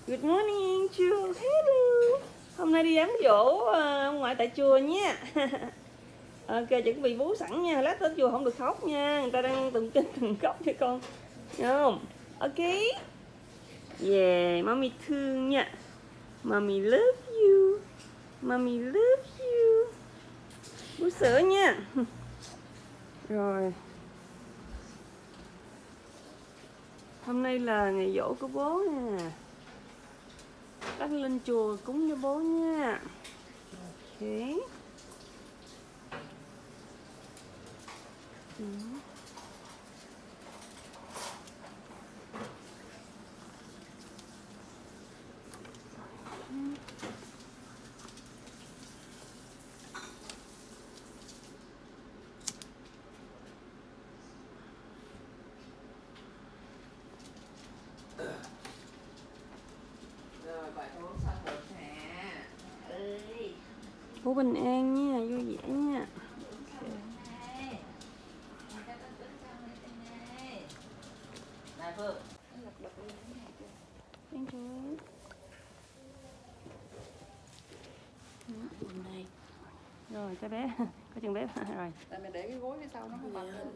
Good morning chùa. Hello. Hôm nay đi đám giỗ ông ngoại tại chùa nha. Ok, chuẩn bị bú sẵn nha. Lát tới chùa không được khóc nha. Người ta đang tụng kinh đừng khóc cho con. Nhớ không? Ok. Yeah, mommy thương nha. Mommy love you. Mommy love you. Bú sữa nha. Rồi. Hôm nay là ngày giỗ của bố nè. Bác lên chùa cúng cho bố nha. Ok. Bố bình an nha, vui vẻ nha. Anh chú ơi. Rồi cho bé, có chừng bé rồi. Tại mày để cái gối phía sau nó không bật lên.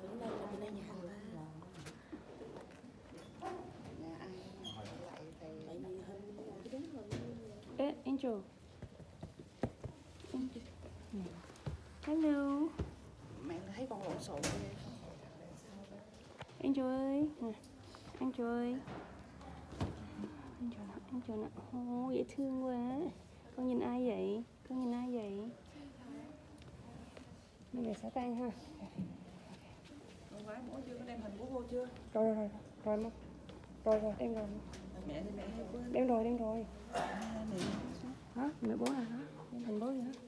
Nhà ai lại thì Ê, Angel. Hello. mẹ thấy con lộn xộn vậy. Angel ơi. Angel ơi. Angel nè. Ô, dễ thương quá. Con nhìn ai vậy? Con nhìn ai vậy? Bây giờ xả tan ha. Con gái bố chưa có đem hình bố vô chưa? Rồi đem rồi. Mẹ thì mẹ hay quên. Đem rồi. Hả? Mẹ bố là đó. Đem hình bố vậy đó.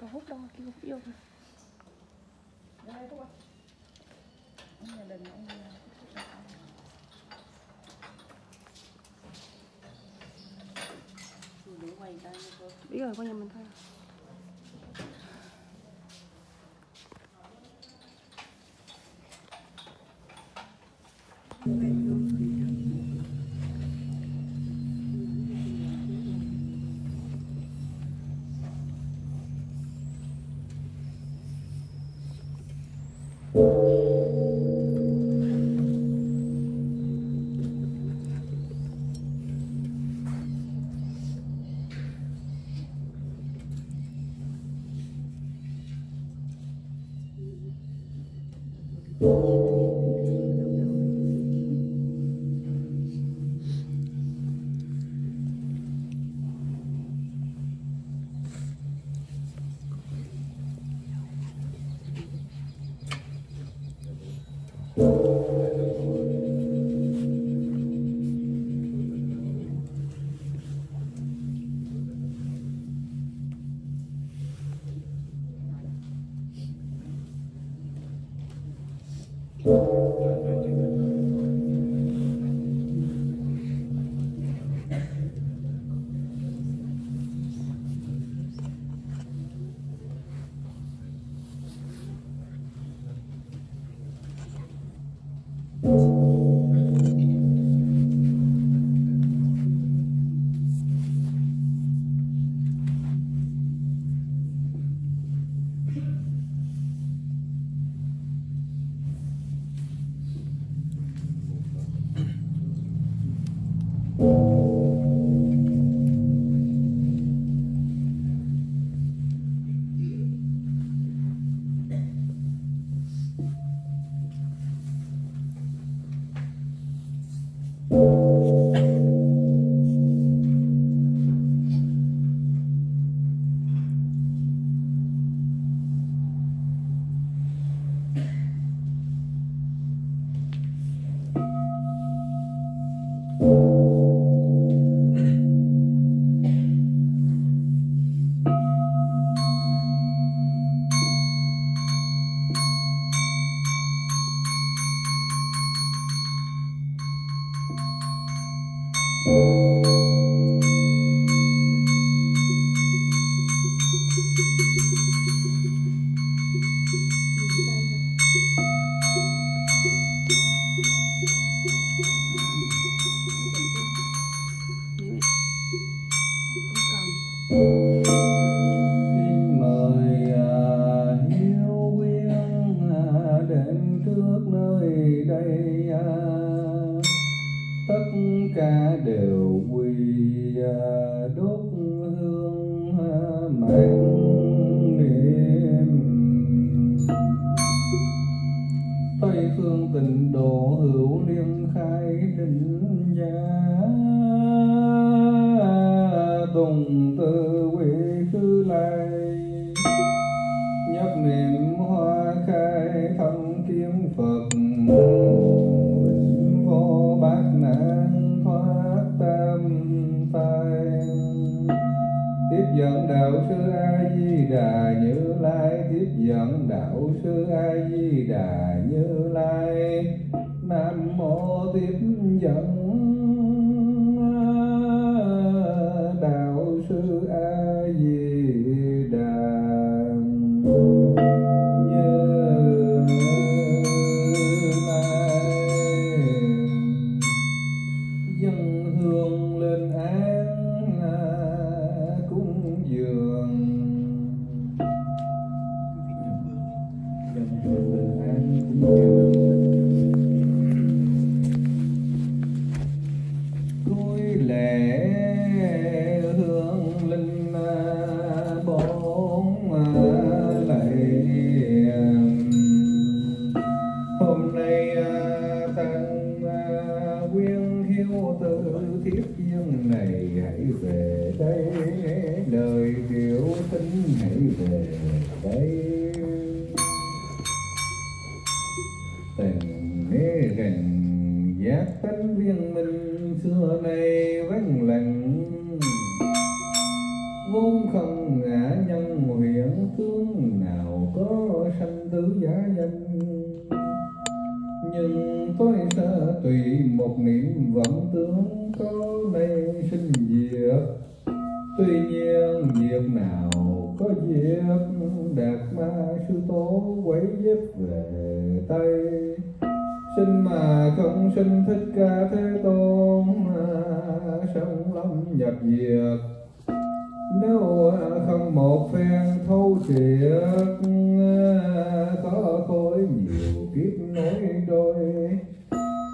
Con hút đâu, kia hút vô. Đây thôi. Gia đình ông để quay tay nha cô. Biết rồi, qua nhà mình thôi. Đều quy đốt hương mang niệm Tây phương tịnh độ hữu niệm khai định giá tùng tư quy cư lai nhất niệm hoa khai thân kiếm Phật vô bát nạn thoát tam tai tiếp dẫn đạo sư A Di Đà Như Lai tiếp dẫn đạo sư A Di Đà Như Lai Nam mô tiếp dẫn đạo sư A Di Đà tánh viên minh xưa nay vắng lặng vốn không ngã nhân huyễn tướng nào có sanh tử giả danh nhưng tôi sẽ tùy một niệm vọng tướng có nay sinh diệt tuy nhiên việc nào có việc đạt ma sư tố quấy dếp về Tây sinh mà không sinh Thích Ca Thế Tôn sông lâm nhập diệt nếu không một phen thấu triệt có khối nhiều kiếp nối đôi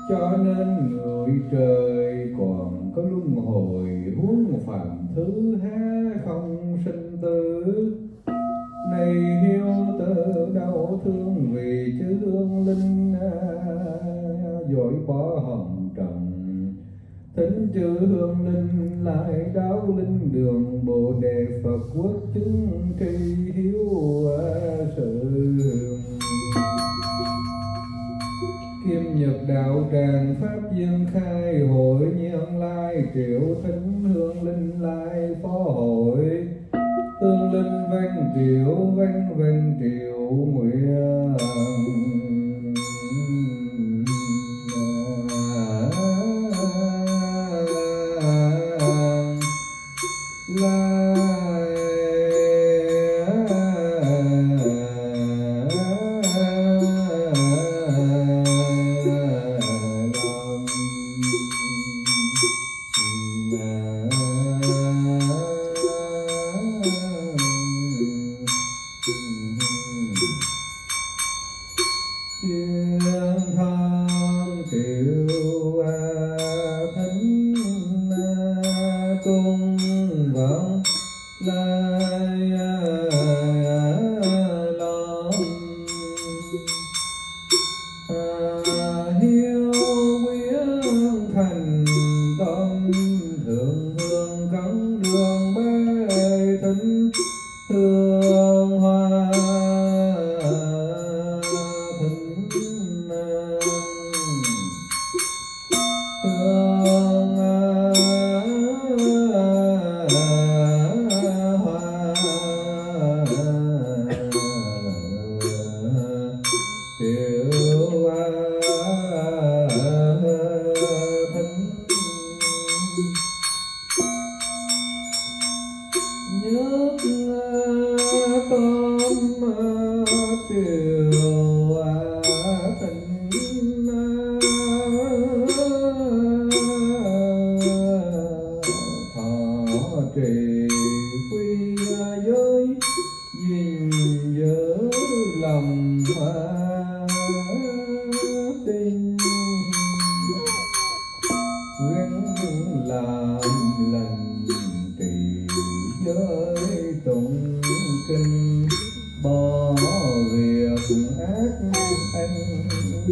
cho nên người trời còn có luân hồi huống phàm thứ há không sinh tử này hiếu tử đau thương vì chư hương linh dội bỏ hồng trần thính chư hương linh lại đáo linh đường Bồ Đề Phật quốc chứng tri hiếu sự kim nhật đạo tràng pháp dương khai hội nhân lai triệu thính hương linh lai phó hội hương linh văn triệu nguyện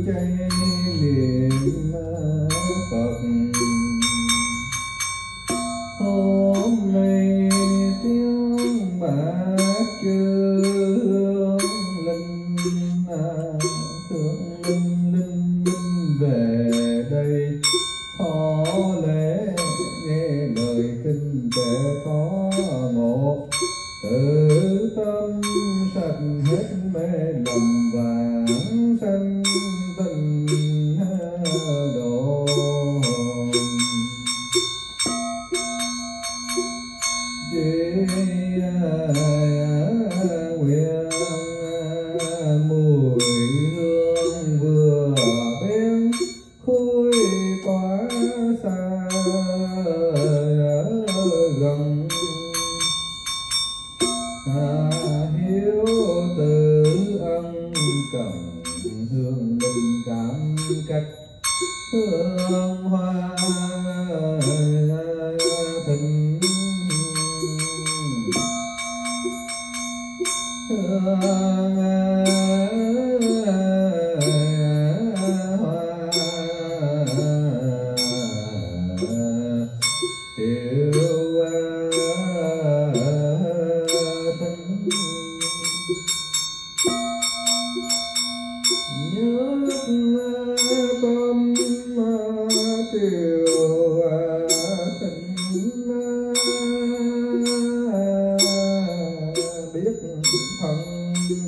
chay niệm Phật. Hôm nay tiếng bát chương linh thương linh về đây thọ lễ nghe lời kinh kệ có ngộ, tự tâm sạch hết mê lầm vãng sanh tình độ. Nguyện mùi hương vừa bên khối quá xa gần, hiếu tự ân cần hương linh cảm cách hương hoa thịnh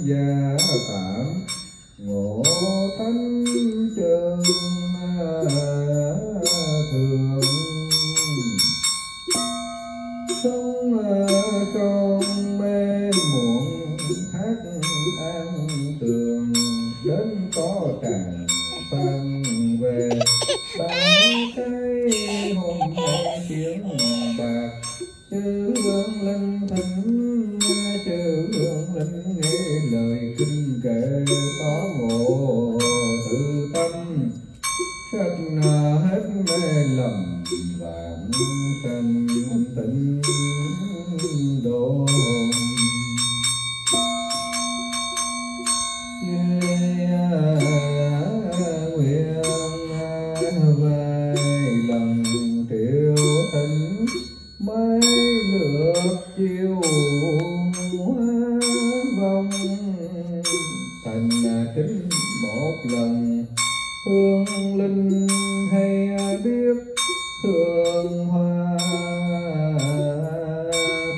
gia tạm ngộ tánh chân thường, sống trong mê muộn thác an tường, đến có tràn phan về bao cái hôm nay tiếng bạc chư hương linh thính, chư hương linh nghe lời kinh kệ có ngộ, tự tâm sạch hết mê lầm vãng sanh tịnh độ. Nguyện vài lần triệu thỉnh mấy lượt chiều vong, thành kính một lần hương linh hay biết hương hoa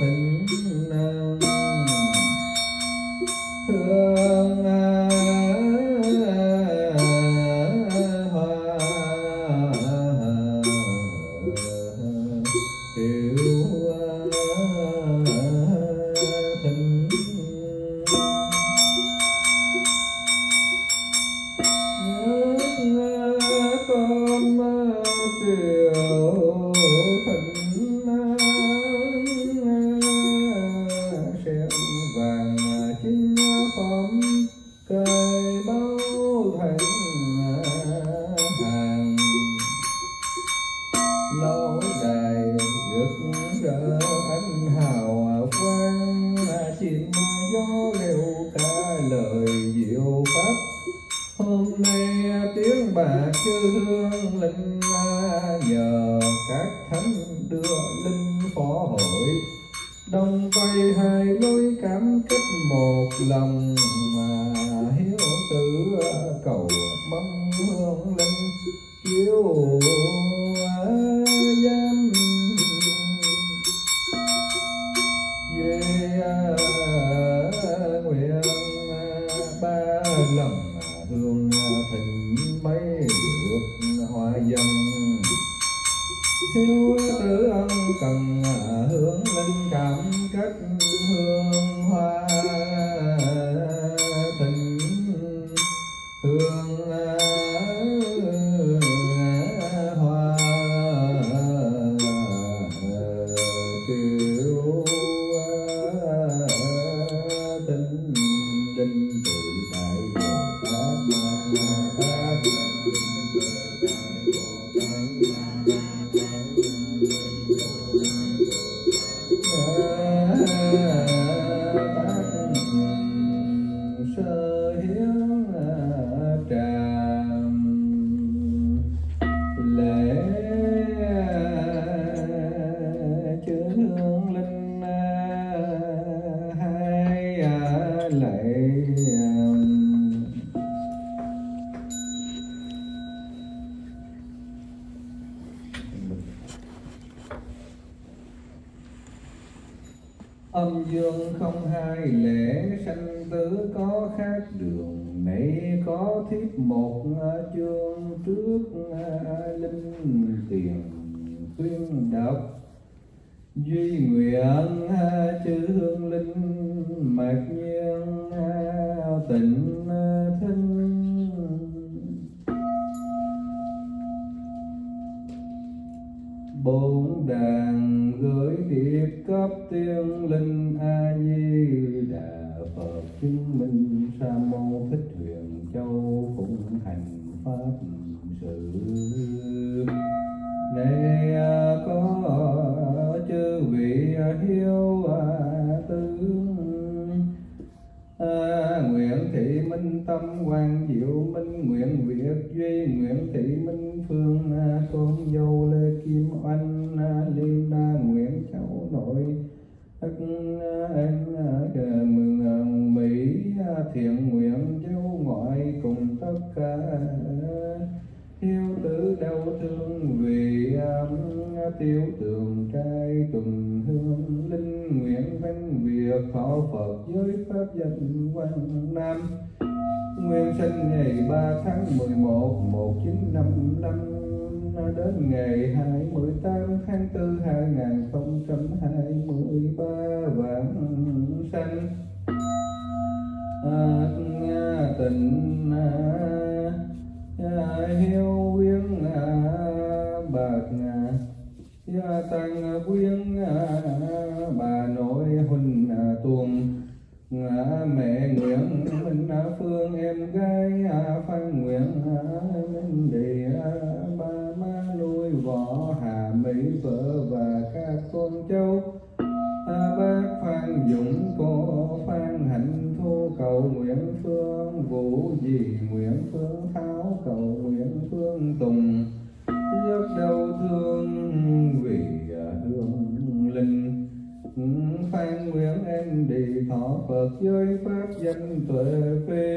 thịnh hương hoa triệu thịnh. Con triệu thịnh sen vàng chính phẩm cây bao thành hàng, lâu đài rực rỡ ánh hào quang, chim gió leo ca lời diệu pháp. Hôm nay tiếng bạc chư hương linh nhờ các thánh đưa linh phó hội, đồng vây hai lối cảm kích một lòng, mà hiếu tử cầu mong hương linh chiếu giam về nguyện ba lần hương thịnh mấy được hoa dân, thiếu tử ân cần hương linh cảm cách hương hoa thịnh hương hoa kiều tinh linh tự tại Bồ Tát Ma lại âm dương không hai lẽ, sanh tử có khác đường. Này có thiếp một chương trước linh tiền tuyên đọc. Duy nguyện chư hương linh mạc nhiên tịnh thinh. Bốn đàn gửi điệp cấp tiên linh A Di Đà Phật, chứng minh Sa môn Thích Huyền Châu phụng hành pháp sự. Này có chư vị hiếu tướng, nguyện thị minh tâm quan diệu minh, nguyện việt duy, nguyện thị minh phương con dâu lê kim oanh, liên đa nguyện cháu nội ất anh mừng mỹ, thiện nguyện cháu ngoại cùng tất cả hiếu tử đau thương vì tiêu tường trai tuần hương linh. Nguyện văn việc thọ Phật giới pháp danh Quang Nam, nguyên sinh ngày 3 tháng 11 1955 đến ngày 28 tháng 4 2023 vãng sanh tình hiếu quyến bạc tăng quyến bà nội huynh tuồng. Mẹ nguyện minh phương em gái Phan nguyện minh địa ba má nuôi võ Hà Mỹ vợ và các con cháu. Bác Phan Dũng cô Phan Hạnh Thu cầu nguyện Phương Vũ Dì nguyện Phương Tháo cầu nguyện Phương Tùng. Rất đau thương vì hương linh. Phan nguyện em đi thọ Phật giới pháp danh tuệ phi.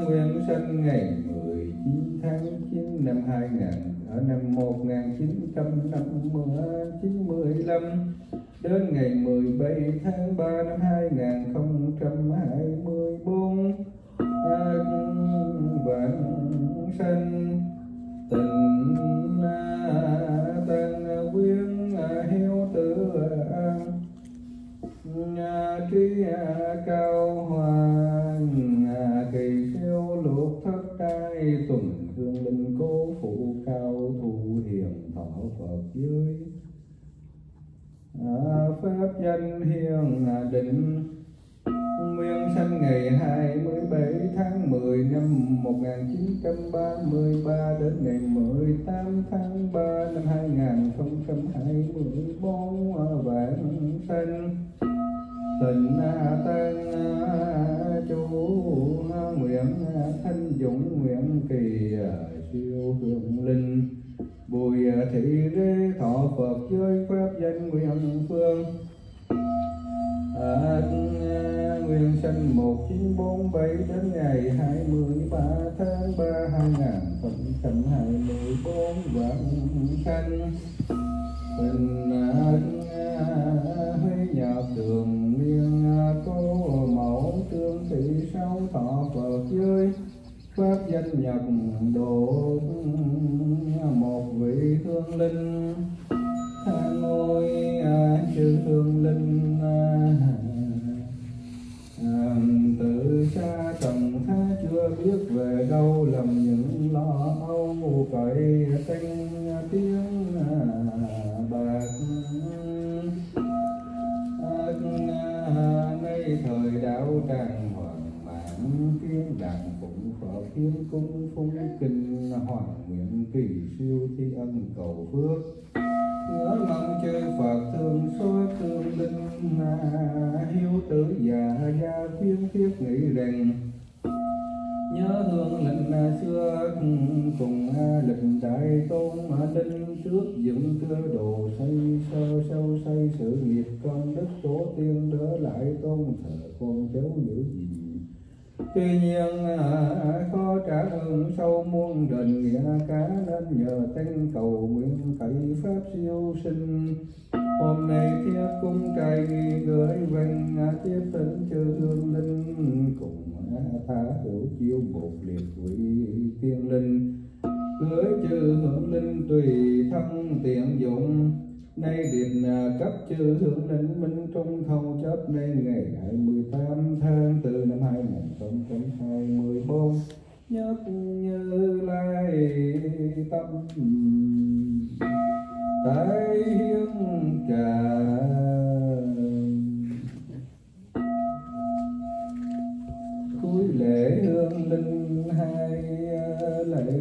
Nguyên sinh ngày 19 tháng 9 năm 2000 ở năm 1995 đến ngày 17 tháng 3 năm 2024 vãng sanh tình tăng quyến hiếu tử trí cao hoàng kỳ siêu lục thất trai tuần hương linh cố phụ cao thủ hiền thọ Phật giới pháp danh hiền định. Nguyên sinh ngày 27 tháng 10 năm 1933 đến ngày 18 tháng 3 năm 2024 vãng sanh tình tăng chú nguyện thanh dũng nguyện kỳ siêu hương linh. Bùi thị rê thọ Phật giới pháp danh nguyện phương. Nguyên sinh 1947 đến ngày 23 tháng 3 2024 vãng sanh tình Huế nhập đường liên cô mẫu tương thị sáu thọ Phật giới pháp danh nhập độ một vị hương linh. Ngôi chư hương linh từ xa trần tha chưa biết về đâu, lầm những lo âu cậy tranh tiếng bạc. Nay thời đạo tràng hoàng mãn kiến đàn phụng Phật kiến cung phung kinh hoàng nguyện kỳ siêu thi ân cầu phước. Ngỡ mong chư Phật thương xót thương linh hiếu tử già gia khuyên thiết nghĩ rằng nhớ hương linh xưa cùng lịch đại tôn linh trước dựng cơ đồ xây sâu xây sự nghiệp công đức tổ tiên đỡ lại tôn thờ con cháu giữ gìn. Tuy nhiên khó trả ơn sâu muôn đền nghĩa cá nên nhờ tên cầu nguyện thầy pháp siêu sinh. Hôm nay thiết cung trai nghi gửi văn tiếp đến chư hương linh cùng tha hữu chiêu một liệt vị tiên linh. Gửi chư hương linh tùy thân tiện dụng. Nay điệp cấp chư hương linh minh trung thâu chấp nên ngày 28 tháng 4 năm 2024 nhất Như Lai tâm tái hiến trà. Cuối lễ hương linh hai lễ.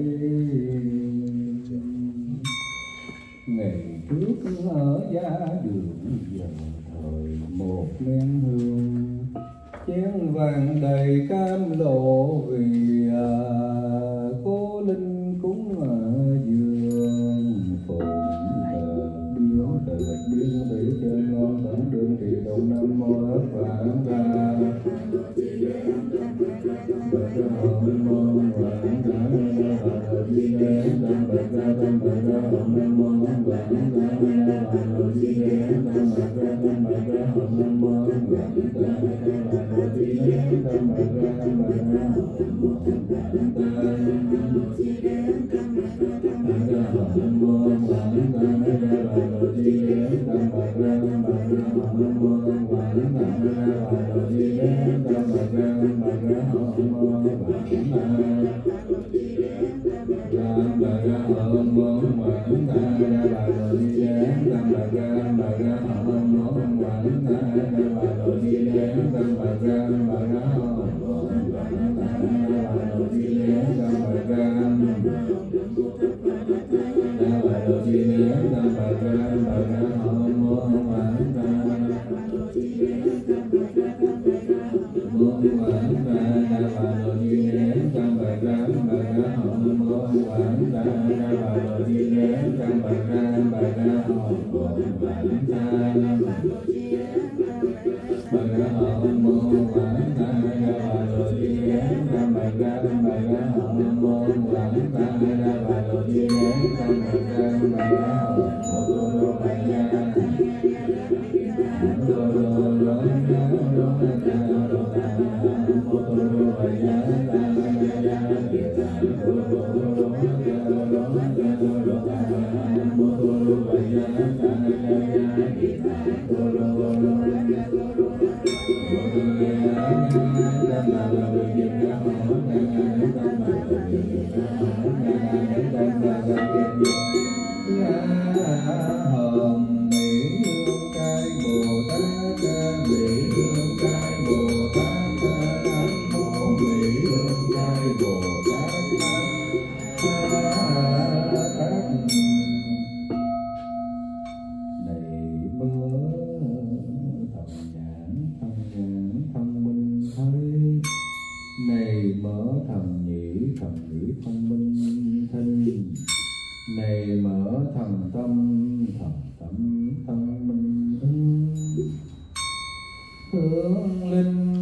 Ngày trước ở gia đường giờ thời một men hương, chén vàng đầy cam lộ vì cô linh cúng giường. Phụng biến thủy trên ngon tận đường thì đông nam mô ấp vạn ra. Bạch ra hồng môn vạn ra bà di đế tâm bạch ra hồng nam mô vạn ra bà di đế tâm bạch ra hồng nam mô vạn ra bà di đế tâm bạch ra hồng nam mô vạn Hương linh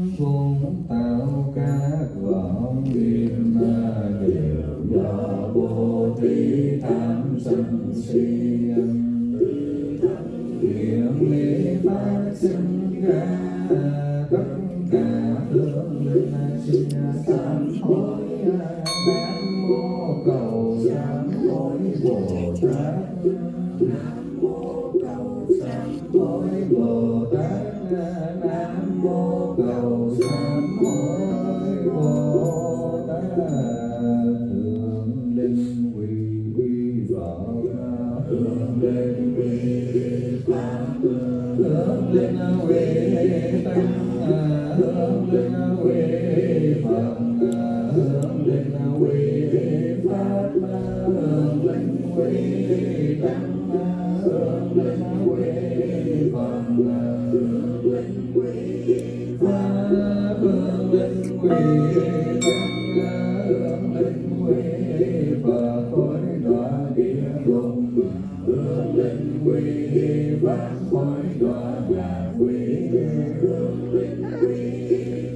quỳ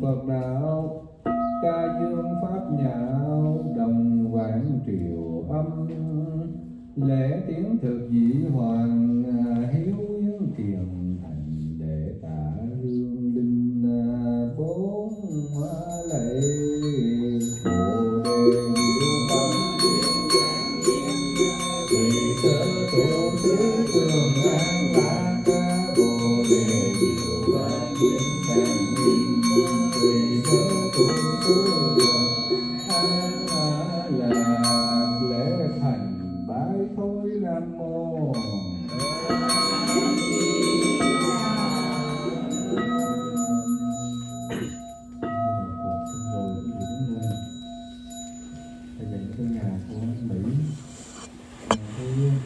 Phật đạo, ca dương pháp nhạo, đồng vạn triều âm. Lễ tiếng thực dĩ hoàng, hiếu yến kiền thành. Đệ tạ hương linh, bốn lạy. Bồ đề diệu pháp tùy sở tổ xứ thường an lạc. Bồ đề diệu pháp tùy sở tổ xứ thường an lạc. Lễ thành bái thôi. Nam mô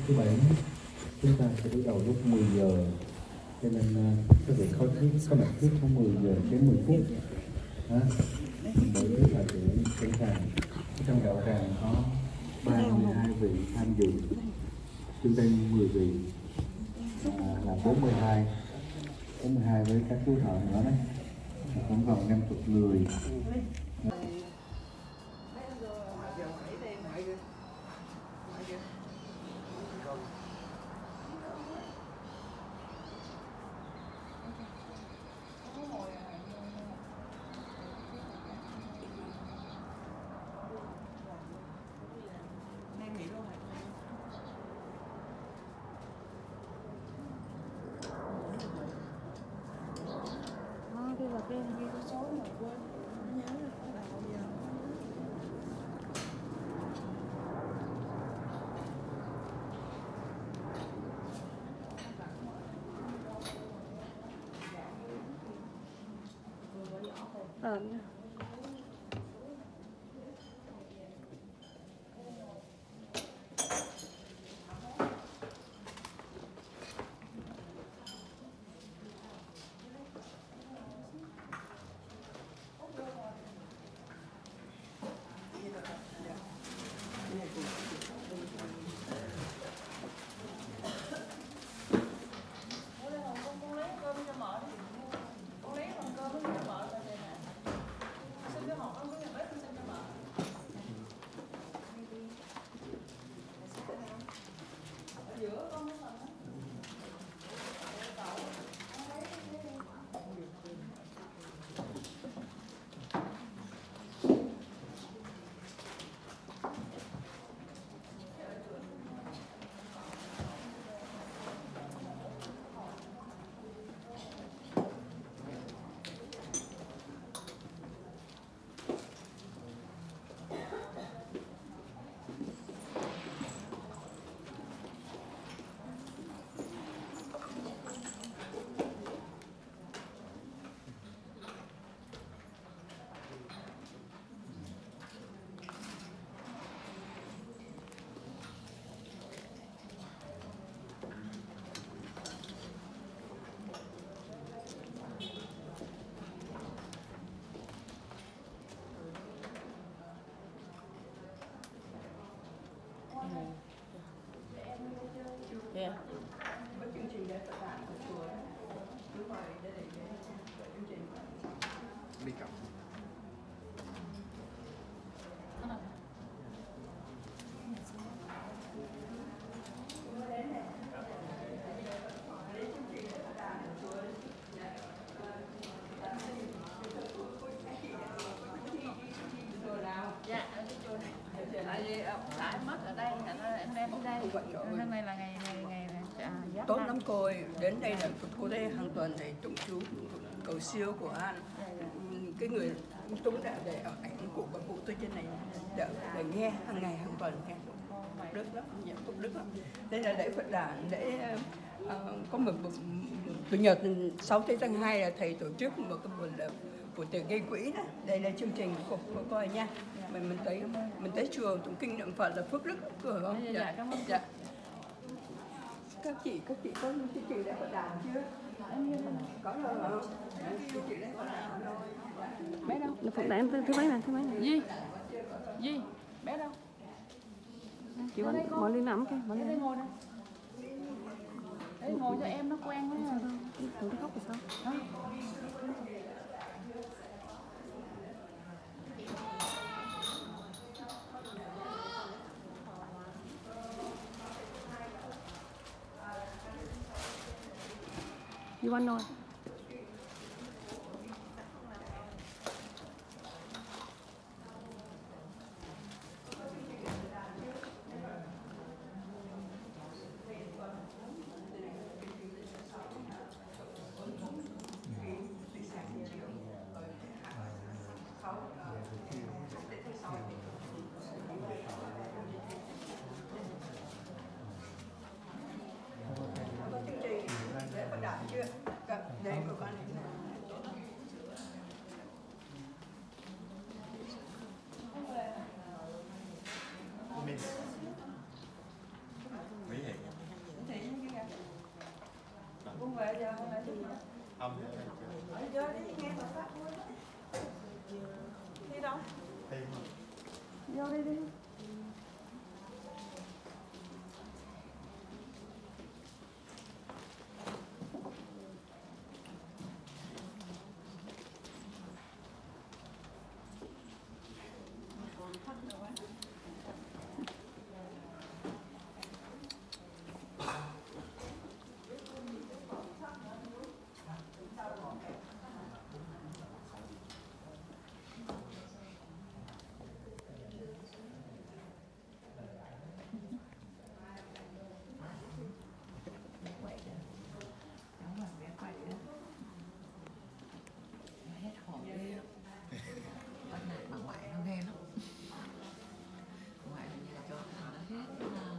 thứ bảy chúng ta sẽ bắt đầu lúc 10 giờ, cho nên các vị có đặt trước khoảng 10 giờ đến 10 phút. Mỗi thứ là để sẵn sàng. Trong đạo tràng có 32 vị tham dự, chúng ta 10 vị là 42 với các chú thợ nữa đấy, tổng cộng 50 người. Đi cặp. Tại mất ở đây, em đem ở đây. Hôm nay là ngày tốt lắm cô ơi, đến đây là cô đây hàng tuần thầy tụng chú cầu siêu của anh. Cái người tụng để ảnh của bà cụ tôi trên này để nghe hàng ngày hàng tuần nghe đức lắm, nhận tụng đức lắm. Đây là lễ Phật đản, lễ có một chủ nhật 6 tháng 2 là thầy tổ chức một cái buổi tiệc gây quỹ đó. Đây là chương trình của coi nha. Mình tới chùa tụng kinh niệm Phật là phước đức cửa không? Dạ, cảm ơn. Dạ. Các chị có chương trình lễ Phật đản chưa? Có rồi không? Chương trình lễ Phật đản rồi. Bé đâu? Phật đản thứ mấy này? Gì? Bé đâu? Chị mọi ly nằm cái, mọi ly Đây ngồi đây. Đây ngồi cho em nó quen với Thằng nó khóc rồi sao? You want nói. Có chương trình để có đạt chưa? Để của con này. Mình mấy hệ Thì như vậy. Con về giờ không lại đi. âm Giờ đi nghe mà phát thôi. Đi đâu? thêm Vô đi đi. Hết hồn ghê lắm. Con này bà ngoại nó ghê lắm. Ngoại ở nhà cho thằng nó hết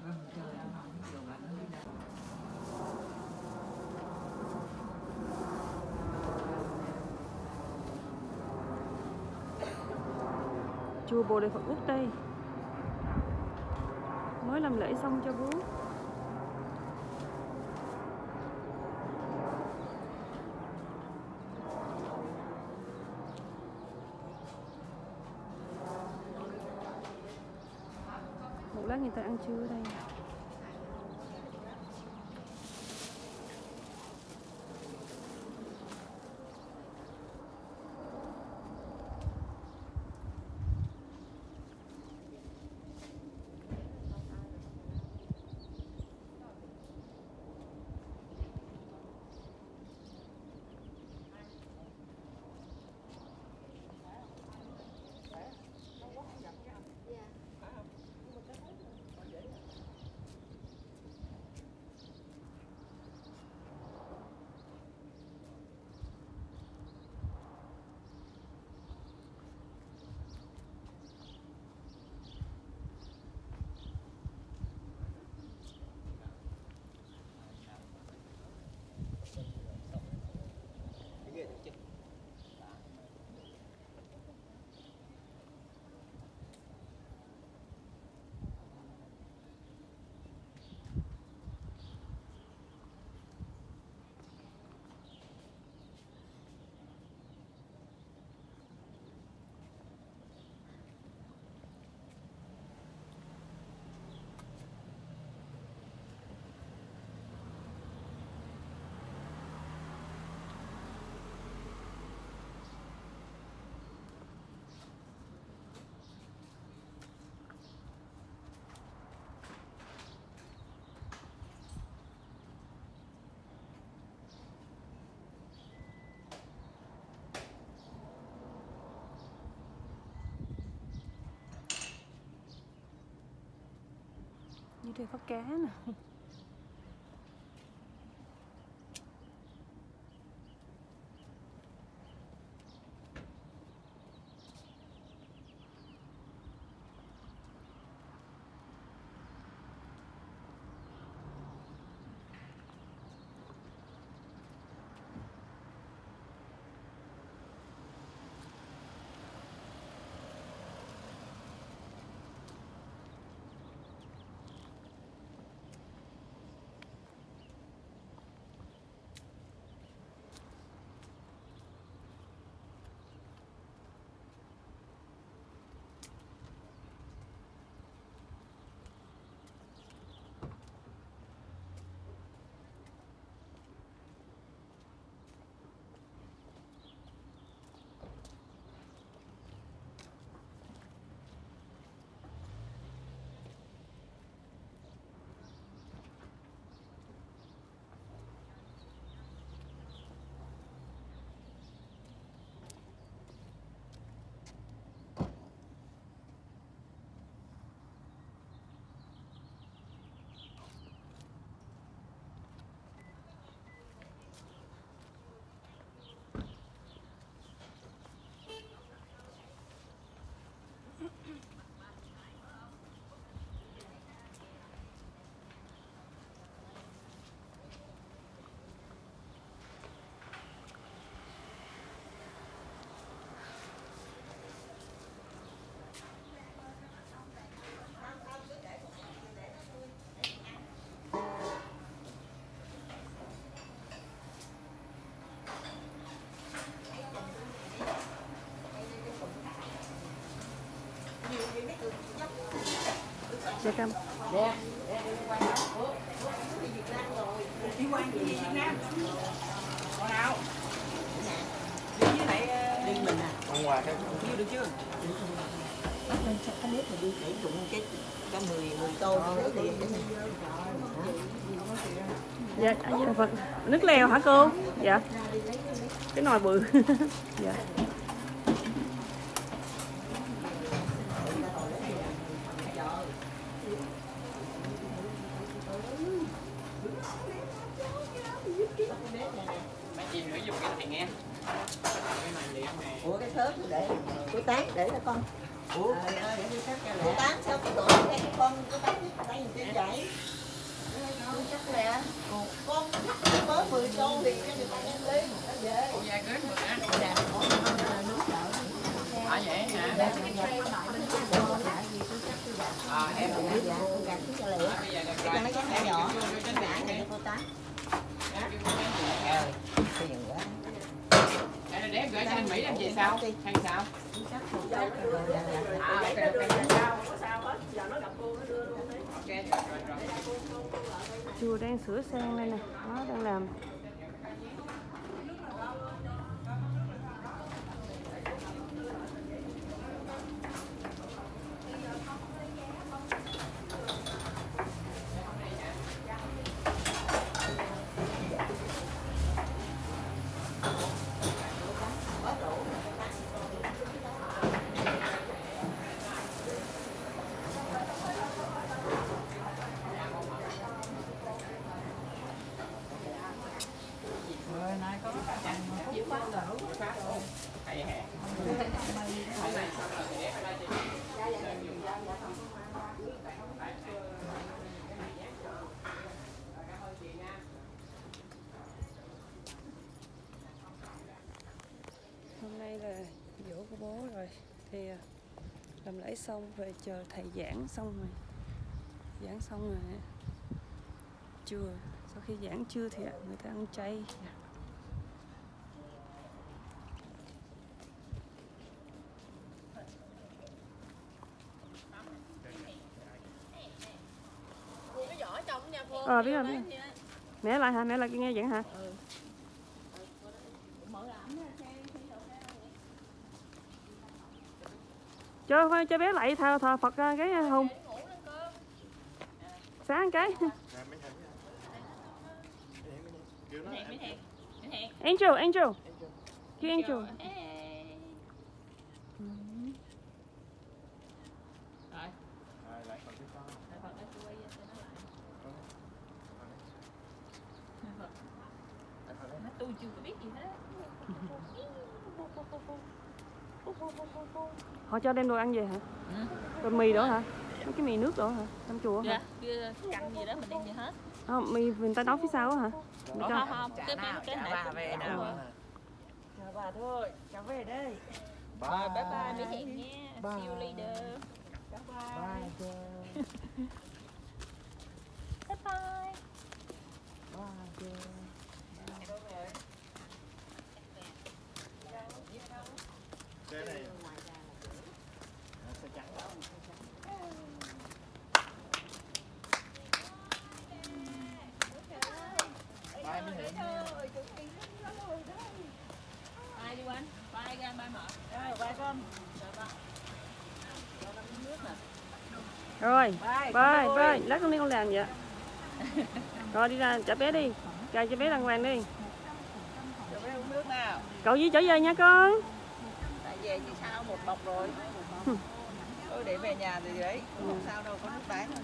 rừng trời nó không nhiều bạn nó đi làm. Chùa Bồ Đề Phật Quốc đây. Mới làm lễ xong cho bố. Một lát người ta ăn trưa ở đây. Như đây có cá nè. Dạ cam. Đi qua gì Việt Nam? Còn nào? Đi với lại đi mình à? Hôm qua cái Chưa được chưa? Bắt lên sao có biết mà đi sử dụng cái 10 tô như thế thì Dạ, dạ Phật. Nước lèo hả cô? Dạ. Cái nồi bự. Dạ. ủa cái thớt để của Tán để cho con. Ủa của Tán sao cái tuổi cái con của Tán tay trên vậy? Chắc nè, con mới 10 tô thì cho người ta đem lên về. Dạ gớt mực á. Dạ, À vậy hả? Em cũng biết gạch cho lẹ. Cho mấy cái nhỏ nhỏ, gãi này cho cô Tán. Phiền quá. Để gửi cho anh Mỹ làm gì sao? Hay sao? Chùa đang sửa sang đây nè, nó đang làm. Hôm nay là giỗ của bố rồi thì làm lễ xong về chờ thầy giảng xong rồi. Giảng xong rồi trưa, sau khi giảng trưa thì người ta ăn chay. Biết rồi, biết rồi. Mẹ lại hả? Mẹ lại nghe giảng hả? Cho bé lại thờ Phật cái hùng. Sáng cái. Angel. Kêu Angel. Tôi chưa có biết gì hết. Họ cho đem đồ ăn về hả? Rồi mì đó hả? Mấy cái mì nước đó hả? Trong chùa hả? Dạ, canh gì đó mình đem về hết. Không, mì người ta nấu phía sau á hả? Không, cái bà về đâu. Chào bà thôi, cháu về đây. Bye bye Mỹ Hiền nha. See you later. Bye bye. Bye bye. cái này Ai đi anh? Bye ra ba mở. Bye con. Rồi, bye. Lát con đi con làm vậy. Rồi đi ra chở bé đi. Cài cho bé đàng hoàng đi. Cho bé uống nước nào. Cậu Duy trở về nha con. Tại về thì sao một bọc rồi. Tôi để về nhà rồi đấy, không sao đâu, có nước bán thôi.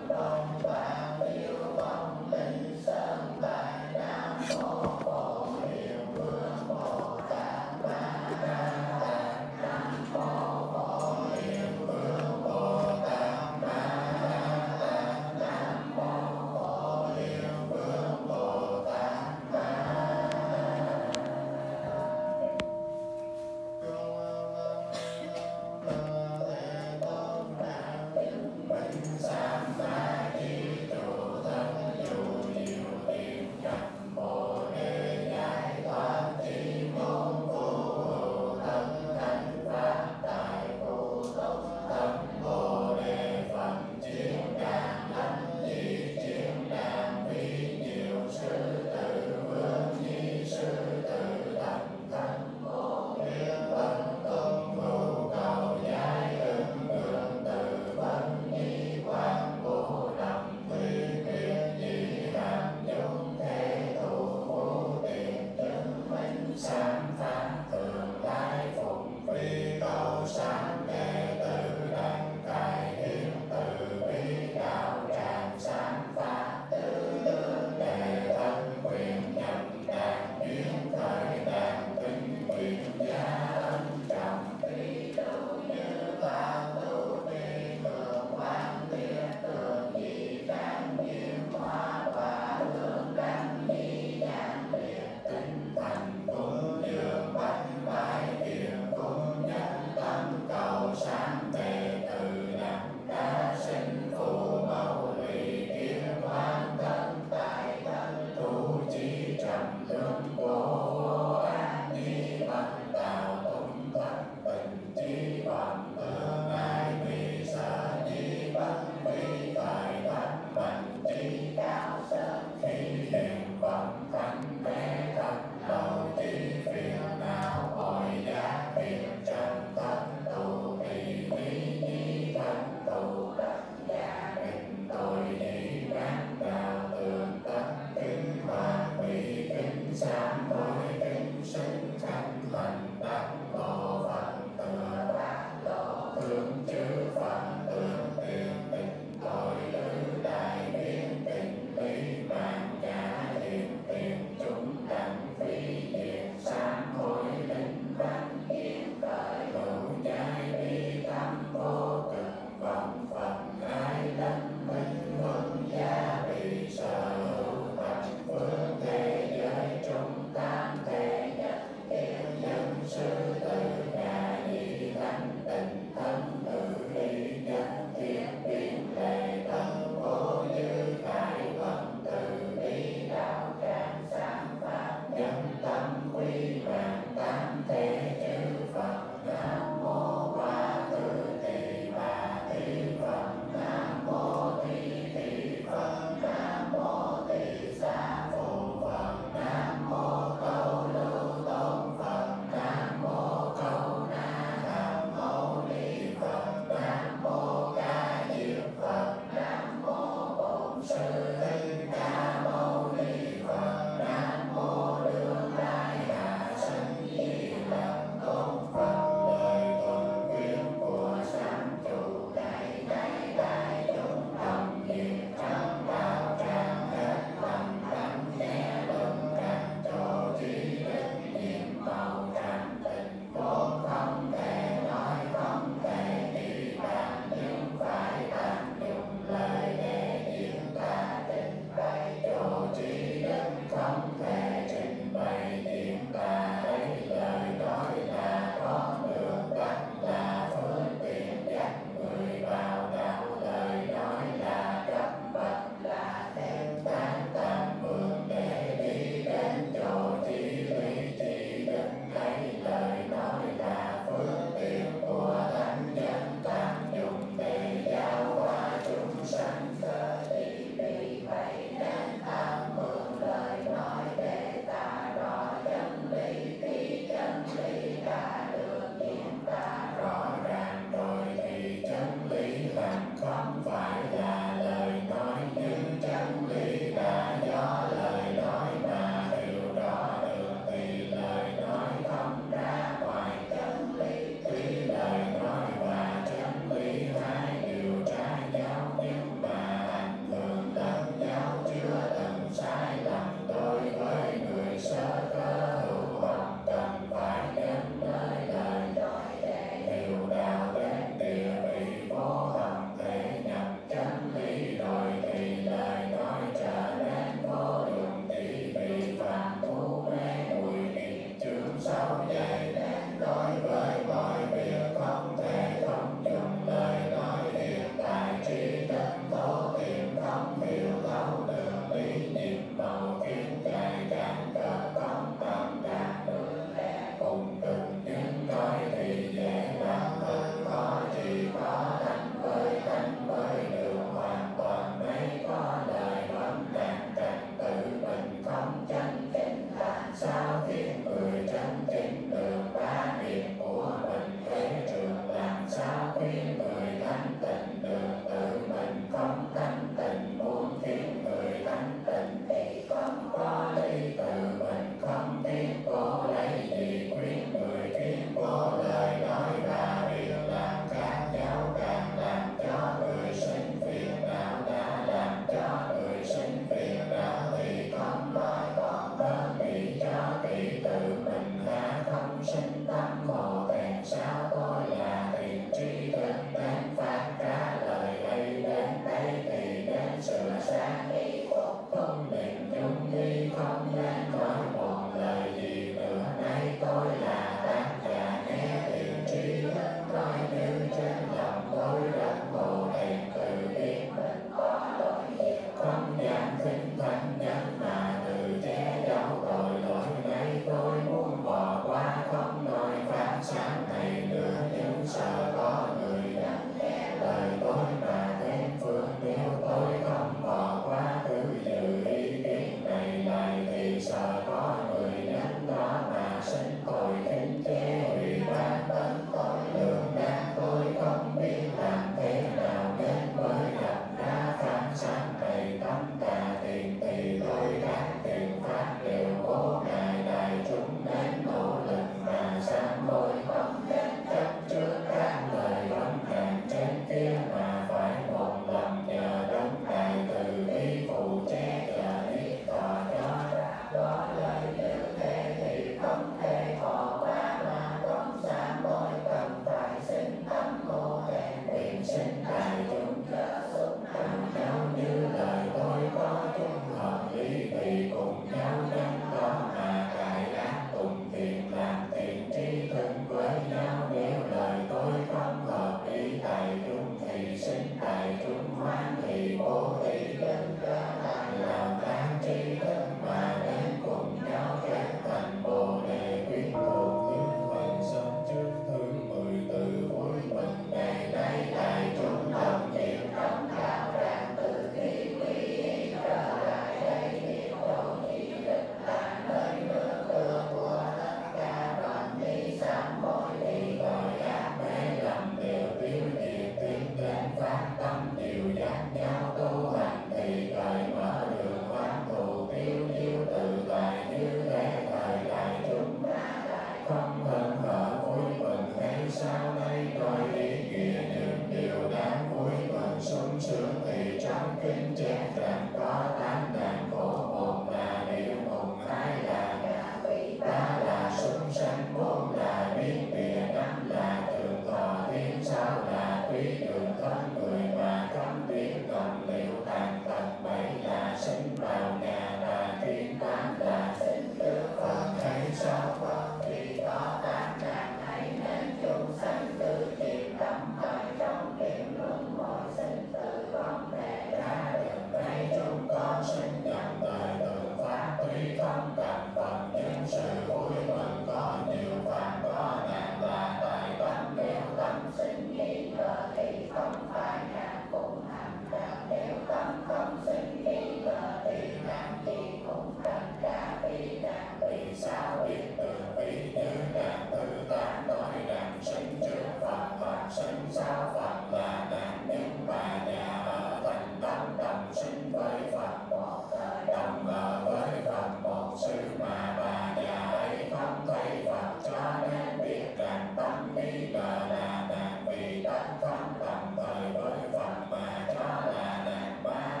sáng đi phục không niệm chung nghi không gian nói một lời gì nữa. Nay tôi là tác giả nghe tiền tri thức nói như trên lòng tôi rất bồ đề tự biết mình có lỗi nhiều không dám khinh thanh nhân mà tự che giấu tội lỗi. Nay tôi muốn bỏ qua không nói pháp sáng này nữa nhưng sợ có người nhận nghe lời tôi mà thêm phương. Nếu tôi không bỏ qua thứ dự ý kiến này lại thì sợ có người nhân đó mà sinh tội khinh chê vì ban tấn tôi lượng đang tôi không biết làm thế nào nên mới gặp ra pháp sáng này. Tâm tà tiền thì tôi các tiền pháp đều cố ngài đại chúng nên nỗ lực mà sám hối không nên chấp trước các lời vấn hàng trên kia mà phải một lòng nhờ đấng đại từ bi phụ che chở ý tỏ cho ra đó lời như thế thì không thể bỏ qua mà không sám hối cần phải sinh tâm mô đề nguyện sinh đại chúng chớ xúc cùng nhau như lời tôi có chung hợp lý thì cùng nhau nhân đó mà cải ác tùng thiện làm thiện tri thức với nhau. Nếu lời tôi không hợp ý đại chúng thì sinh đại chúng hoan hỷ bố thí nhân cơ lại làm tán tri thức mà đến cùng nhau kết thành bồ đề quyến thuộc như phần sân trước thứ 10 từ vui mừng ngày nay đại chúng đồng nhiệt trong đạo tràng từ khi quy y trở lại đây biết độ chỉ đức là nơi nương tựa của tất cả đoàn đi sám hối đi tội ác mê lầm đều tiêu diệt tiến đến phát tâm dịu dắt nhau tu hành thì cởi mở đường oán thù tiêu diêu tự tại như thế thời đại chúng ta lại không hân hở vui mừng hay sao nay nói ý nghĩa những điều đáng vui mừng sung sướng thì trong kinh chép rằng có 8 đàn khổ. Một là địa ngục, 2 là ngạ quỷ, 3 là súc sanh, 4 là biến địa, 5 là trường thọ thiên, 6 là quý đường thân người mà không biết ngầm liệu tàn tật, 7 là sinh vào nhà tà thiên, 8 là sinh trước Phật hay sao Phật thì có 8 đàn ấy nên chúng sanh tự chìm đắm mãi trong kiếm luân hồi sinh tử không thể ra được. Nay chúng con sinh nhầm đời tượng pháp tuy không cần phần nhưng sự vui mừng có nhiều phàm có nạn là tại tâm. Nếu tâm sinh nghi ngờ thì không phải nạn cũng hành nạn. Nếu tâm không sinh nghi ngờ thì nạn gì cũng thành ra vì nạn. Vì sao biết từ bi như nạn thứ 8 nói rằng sinh trước Phật, Phật sinh sau Phật là nạn. Nhưng bà nhà ở thành tâm đồng sinh với Phật một thời, đồng ở với Phật một xứ mà bà nhà ấy không thấy Phật cho nên biết rằng tâm nghi ngờ là nạn. Vì tâm không đồng thời với Phật mà cho là nạn. Bà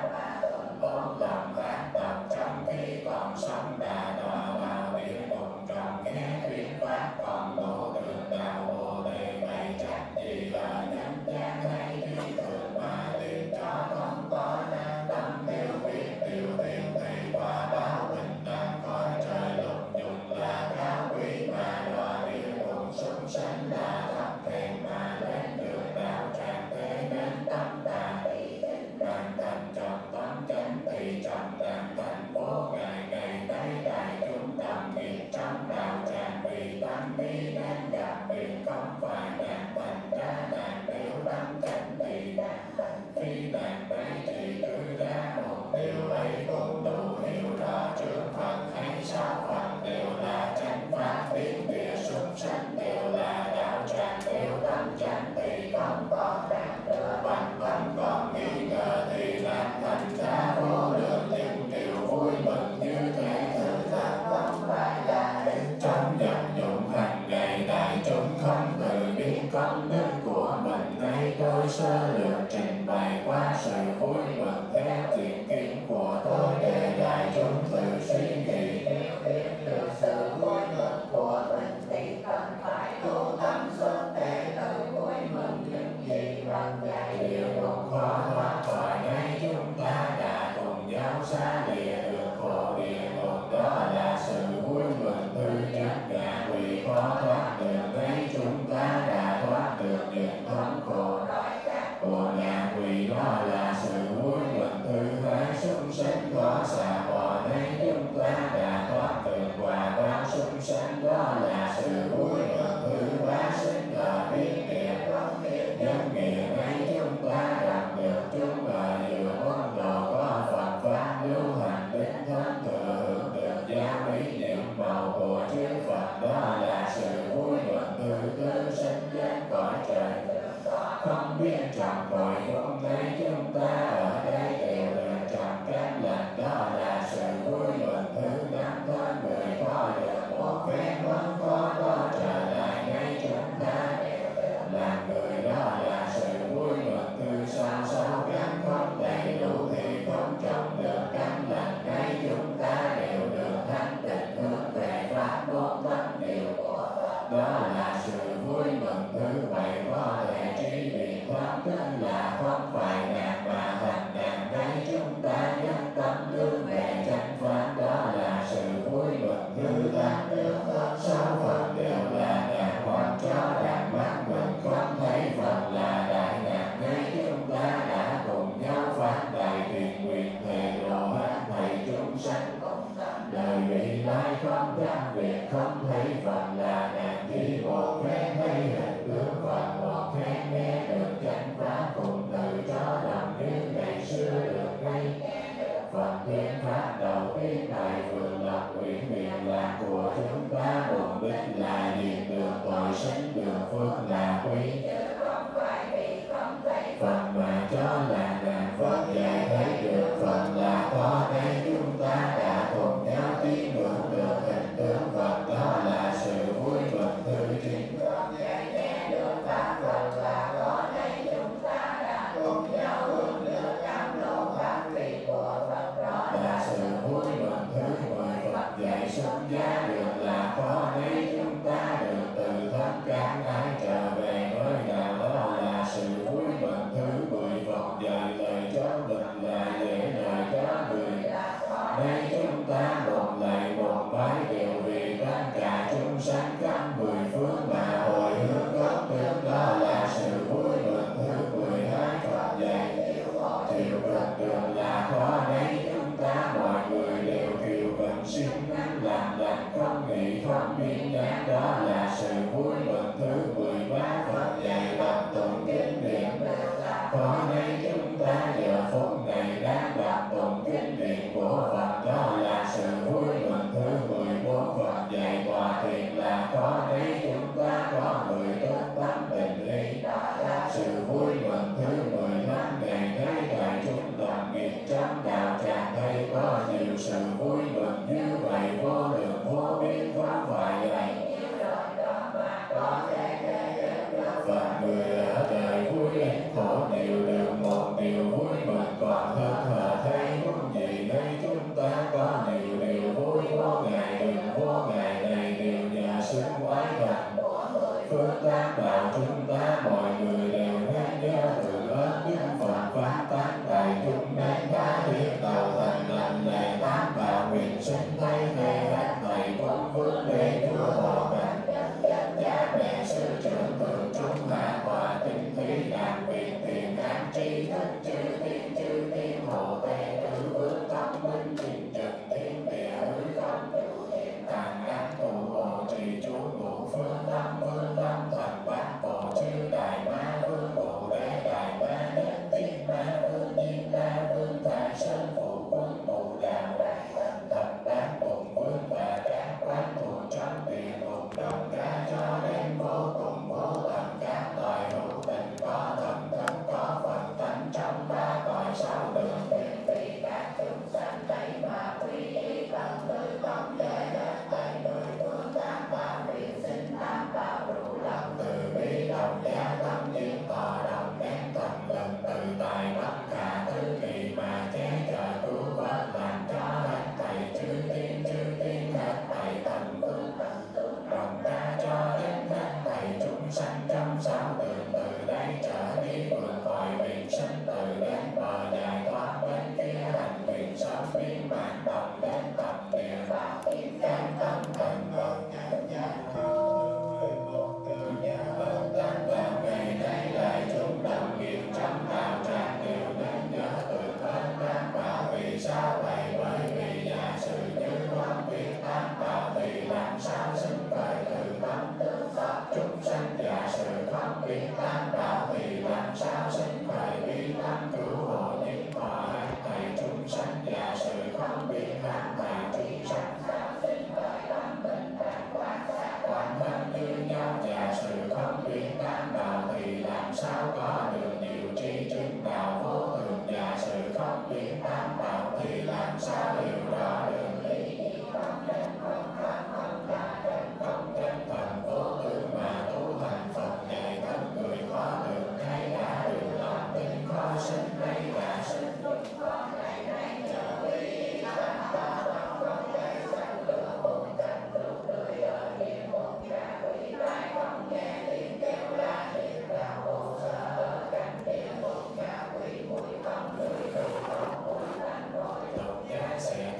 ôm lòng ác độc trong khi còn sống đã đọa vào địa ngục tròn nghe thuyết pháp còn đổ đường đạo bồ đề. Vậy chắc gì là nhân gian hay thuyết thường mà liền cho không có nan tâm. Nếu biết tiêu tiền thì quả báo bình đẳng cõi trời lục dùng là cao quý mà đọa địa ngục súc sanh là thấp hèn mà lên được đạo tràng. Thế nên tâm tà càng thành tròn tâm chánh thì tròn đàn thành phố. Ngày ngày nay đại chúng đồng nghiệp trong đạo tràng vì tâm bi nên gặp biển không phải đàn thành ra đàn. Nếu tâm chánh thì đàn thành phi đàn đấy thì cứ ra một điều ấy cũng đủ hiểu rõ trước Phật hay sao Phật đều là chánh pháp. Biến địa súc sanh đều là đạo tràng. Nếu tâm chánh thì không còn đàn nữa. Bằng tâm còn nghi ngờ thì làm thành ra vô lượng những điều vui mừng như thế. Thực thật không phải là trong vận dụng hàng ngày đại chúng không tự biết công đức của mình. Nay tôi sơ lược trình bày qua sự vui mừng theo thiện kiến của tôi để đại chúng tự suy nghĩ. Nếu biết được sự vui mừng của mình thì cần phải tu tâm xuân để tự vui mừng những gì Phật dạy. Điều không khó thoát khỏi ngay chúng ta đã cùng xa lìa được khổ địa ngục, đó là sự vui mừng thứ nhất. Ngạ quỷ khó thoát được ấy, chúng ta đã thoát được những thống khổ của ngạ quỷ, đó là sự vui mừng thứ hai. Súc sanh khó xả bỏ ấy, chúng ta đã thoát được quả báo súc sanh, đó là sự vui mừng thứ ba. Sinh ở biên địa nhân nghĩa ấy, chúng ta đạt được chúng ở giữa môn đồ có Phật pháp lưu hành đến thống thừa hưởng được giáo lý những màu của chư Phật, đó là sự vui mừng thứ tư. Sinh đến cõi trời không biết trọn cõi không thấy, chúng ta ở đây đều được trọn các lành, đó là sự vui mừng thứ năm. Thân người có được một phen món khó, có trở lại ngay chúng ta là người, đó là sự vui mừng thứ sáu. Sáu căn không đầy đủ thì không trồng được căn lành, ngay chúng ta đều được thanh tịnh hướng về pháp môn tâm điều, đó là sự vui mừng thứ bảy. Có thể trí biện thoát, tức là không phải đạt mà thành đạt, ngay chúng ta nhất tâm hướng về chánh pháp, đó là sự vui mừng thứ tám. Sáu phần đều là đạt hoặc cho đạt, mắt mình không thấy phần là đại đạt, ngay chúng ta đã cùng nhau phát đại thiện nguyện thề độ hết thảy chúng sanh. Đời vị lai không giác việc không thấy phần là đạt, khi một phen thấy hình tướng phần một phen nghe được chánh pháp, cùng từ cho đồng như ngày xưa được ngay phần thiên pháp đầu tiên. Đại vườn lập ủy nguyện là của chúng ta, mục đích là diệt đường tội sinh, đường phước là quý, phần mà cho là đàn Phật dạy thấy được phần là có đây. Chúng ta đã cùng nhau tín ngưỡng được hình tướng Phật, đó là sự vui mừng thứ chín. Là sự vui mừng thứ 10. Phật dạy xuất gia được là có đây, chúng ta được từ thân căn ái trở về với đạo, đó là sự vui mừng thứ 10. Phật dạy lời cho mình là dễ lời cho người, đây chúng ta một lạy một bái đều vì tất cả chúng sanh căn 10 phước mà hồi hướng gốc được, đó là sự vui mừng thứ 12. Phật dạy chịu cực đường là có đây, chúng ta mọi người đều chịu cần xin làm lành không nghĩ không biến nhát, đó là sự vui mừng thứ 13. Phật dạy đọc tụng kinh điển, có đây chúng ta giờ phút này đang đọc tụng kinh điển của Phật, đó là sự vui mừng thứ 14. Phật dạy tòa thiền là có đây, chúng ta có 10 tốt tâm bình ý, sự vui mừng thứ 15. Ngày thấy đại chúng đồng nghiệp trong đạo tràng thấy có nhiều sự vui mừng như vậy, vô lượng vô biên không phải vậy. Phật người ở đời vui khổ đều được một điều vui mừng, còn hơn hờ thấy muốn gì đây chúng ta có nhiều điều vui. Vô ngày đừng vô ngày này đều nhờ sức quái thần phước tác đạo, chúng ta mọi người đều nên nhớ từ ơn đức Phật pháp tác đại chúng nên tha thiết đầu thành lành lệ tám bảo nguyện sinh thay ngày hết thầy quân vương để chúa hộ cảnh cha mẹ sư trưởng thượng chúng hạ hòa tinh khí đàn quyền tiền an tri thức chư tiên hộ tề tử vương tâm minh trình trần thiên địa hư không tàn an tụ hộ trì chú ngụ phương tâm thần bát bộ chư đại ma vương bồ đề đại ma nhân tiên ma vương nhiên ma vương thái sơn phụ quân bồ đào thần đám cùng vương và các quan thủ trong địa ngục đồng ca cho đến vô cùng vô tận các tội hữu tình có thần thân có phần tánh trong ba tội sáu đường quyền vì các chúng sanh thấy mà quy y cần tư công giới hết thảy 10 phương tam bảo nguyện sinh tam bảo đủ lòng từ bi đồng gia tâm duyên tỏ đồng đem thần lần từ tài bất khả tư kỳ mà che chở cứu vớt làm cho hết thảy chư tiên hết thảy thần phương đồng ca cho đến hết thảy chúng sanh trong sáu đường, từ đây trở đi vượt khỏi biển sinh, từ đến bờ giải thoát bên kia hành quyền sáu biên làm sao có được diệu tri chứng đạo vô thường và sự không biến tam bảo thì làm sao hiểu rõ đường lý không chân thần vô tướng mà tu hành Phật dạy thân người khó được hay đã được lòng tin khó sinh hay đã sinh sẽ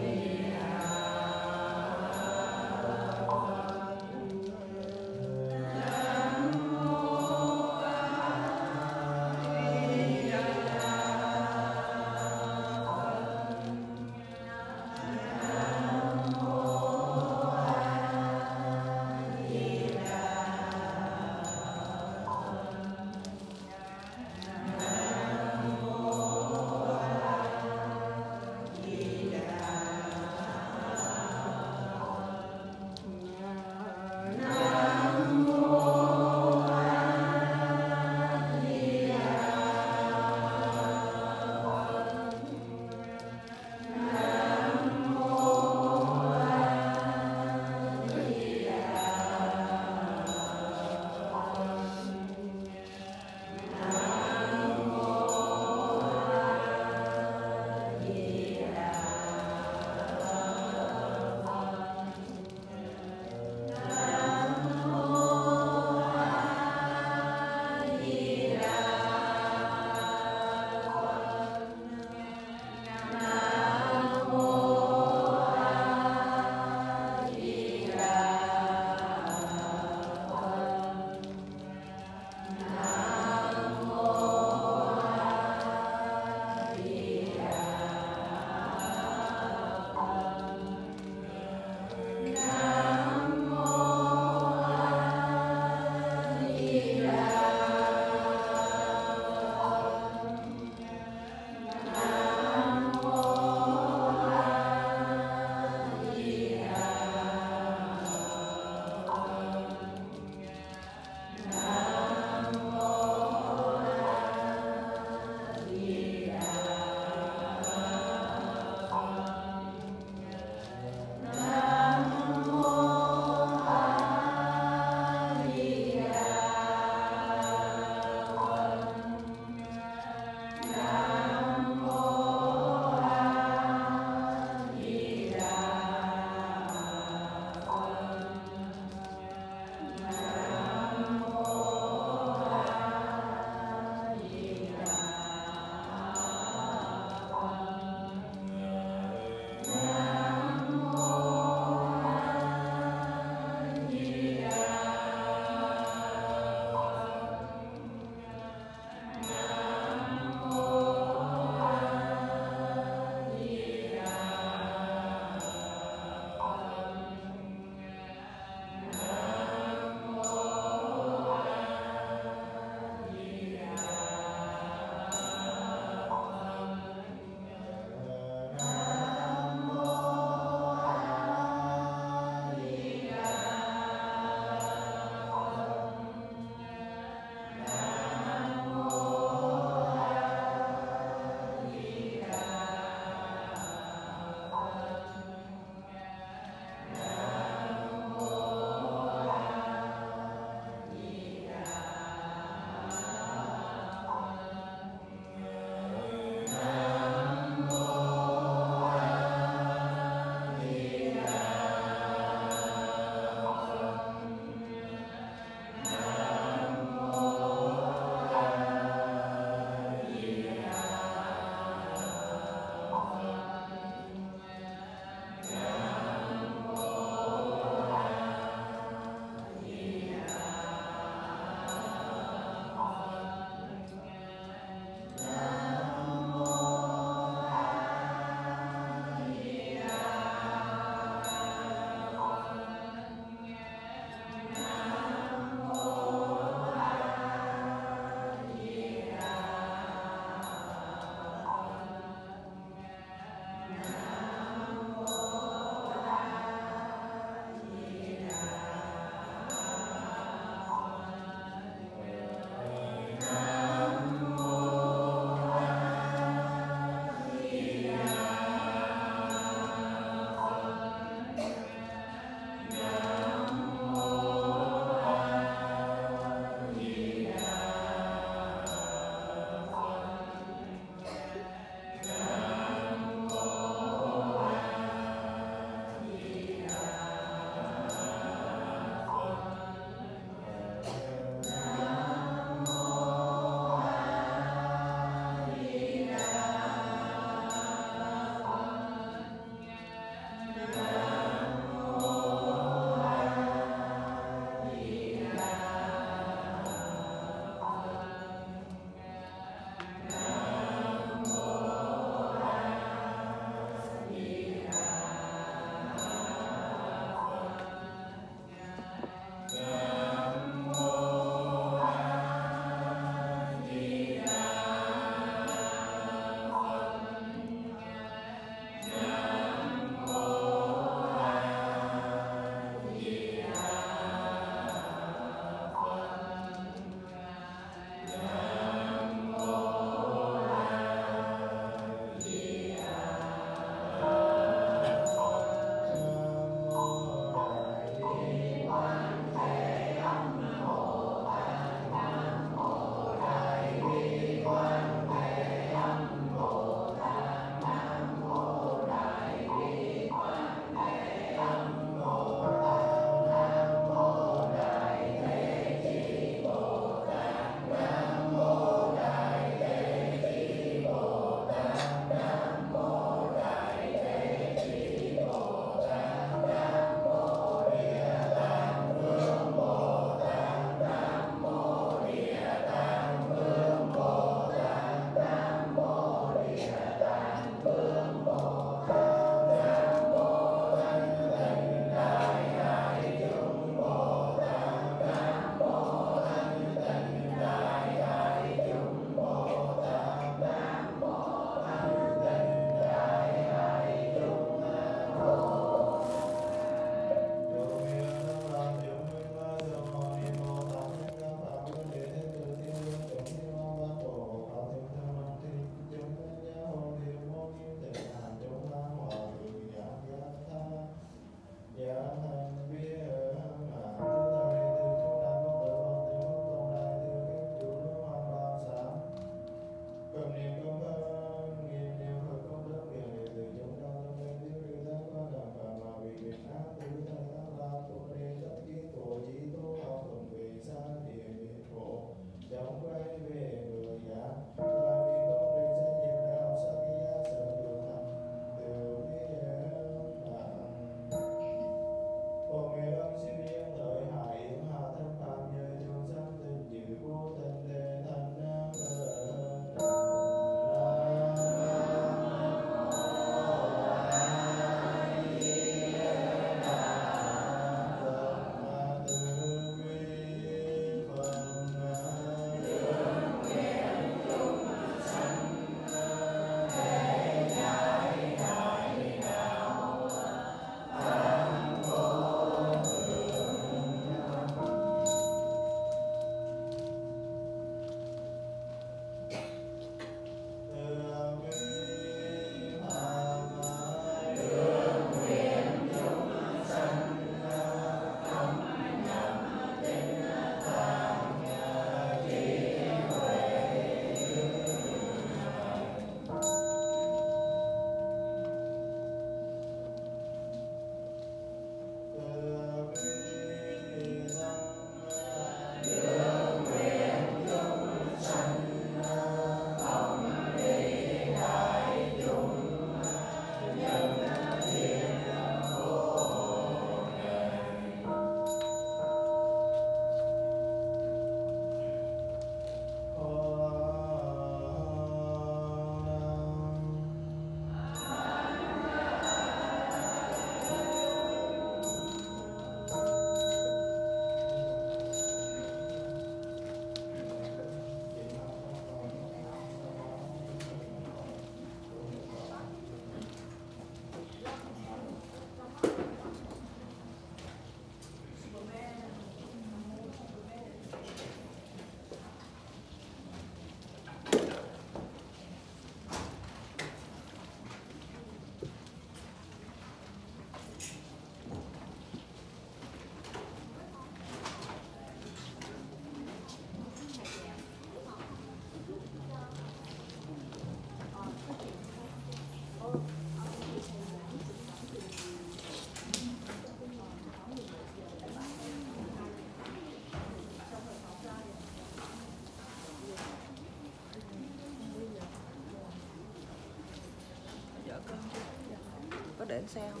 để trên xe không?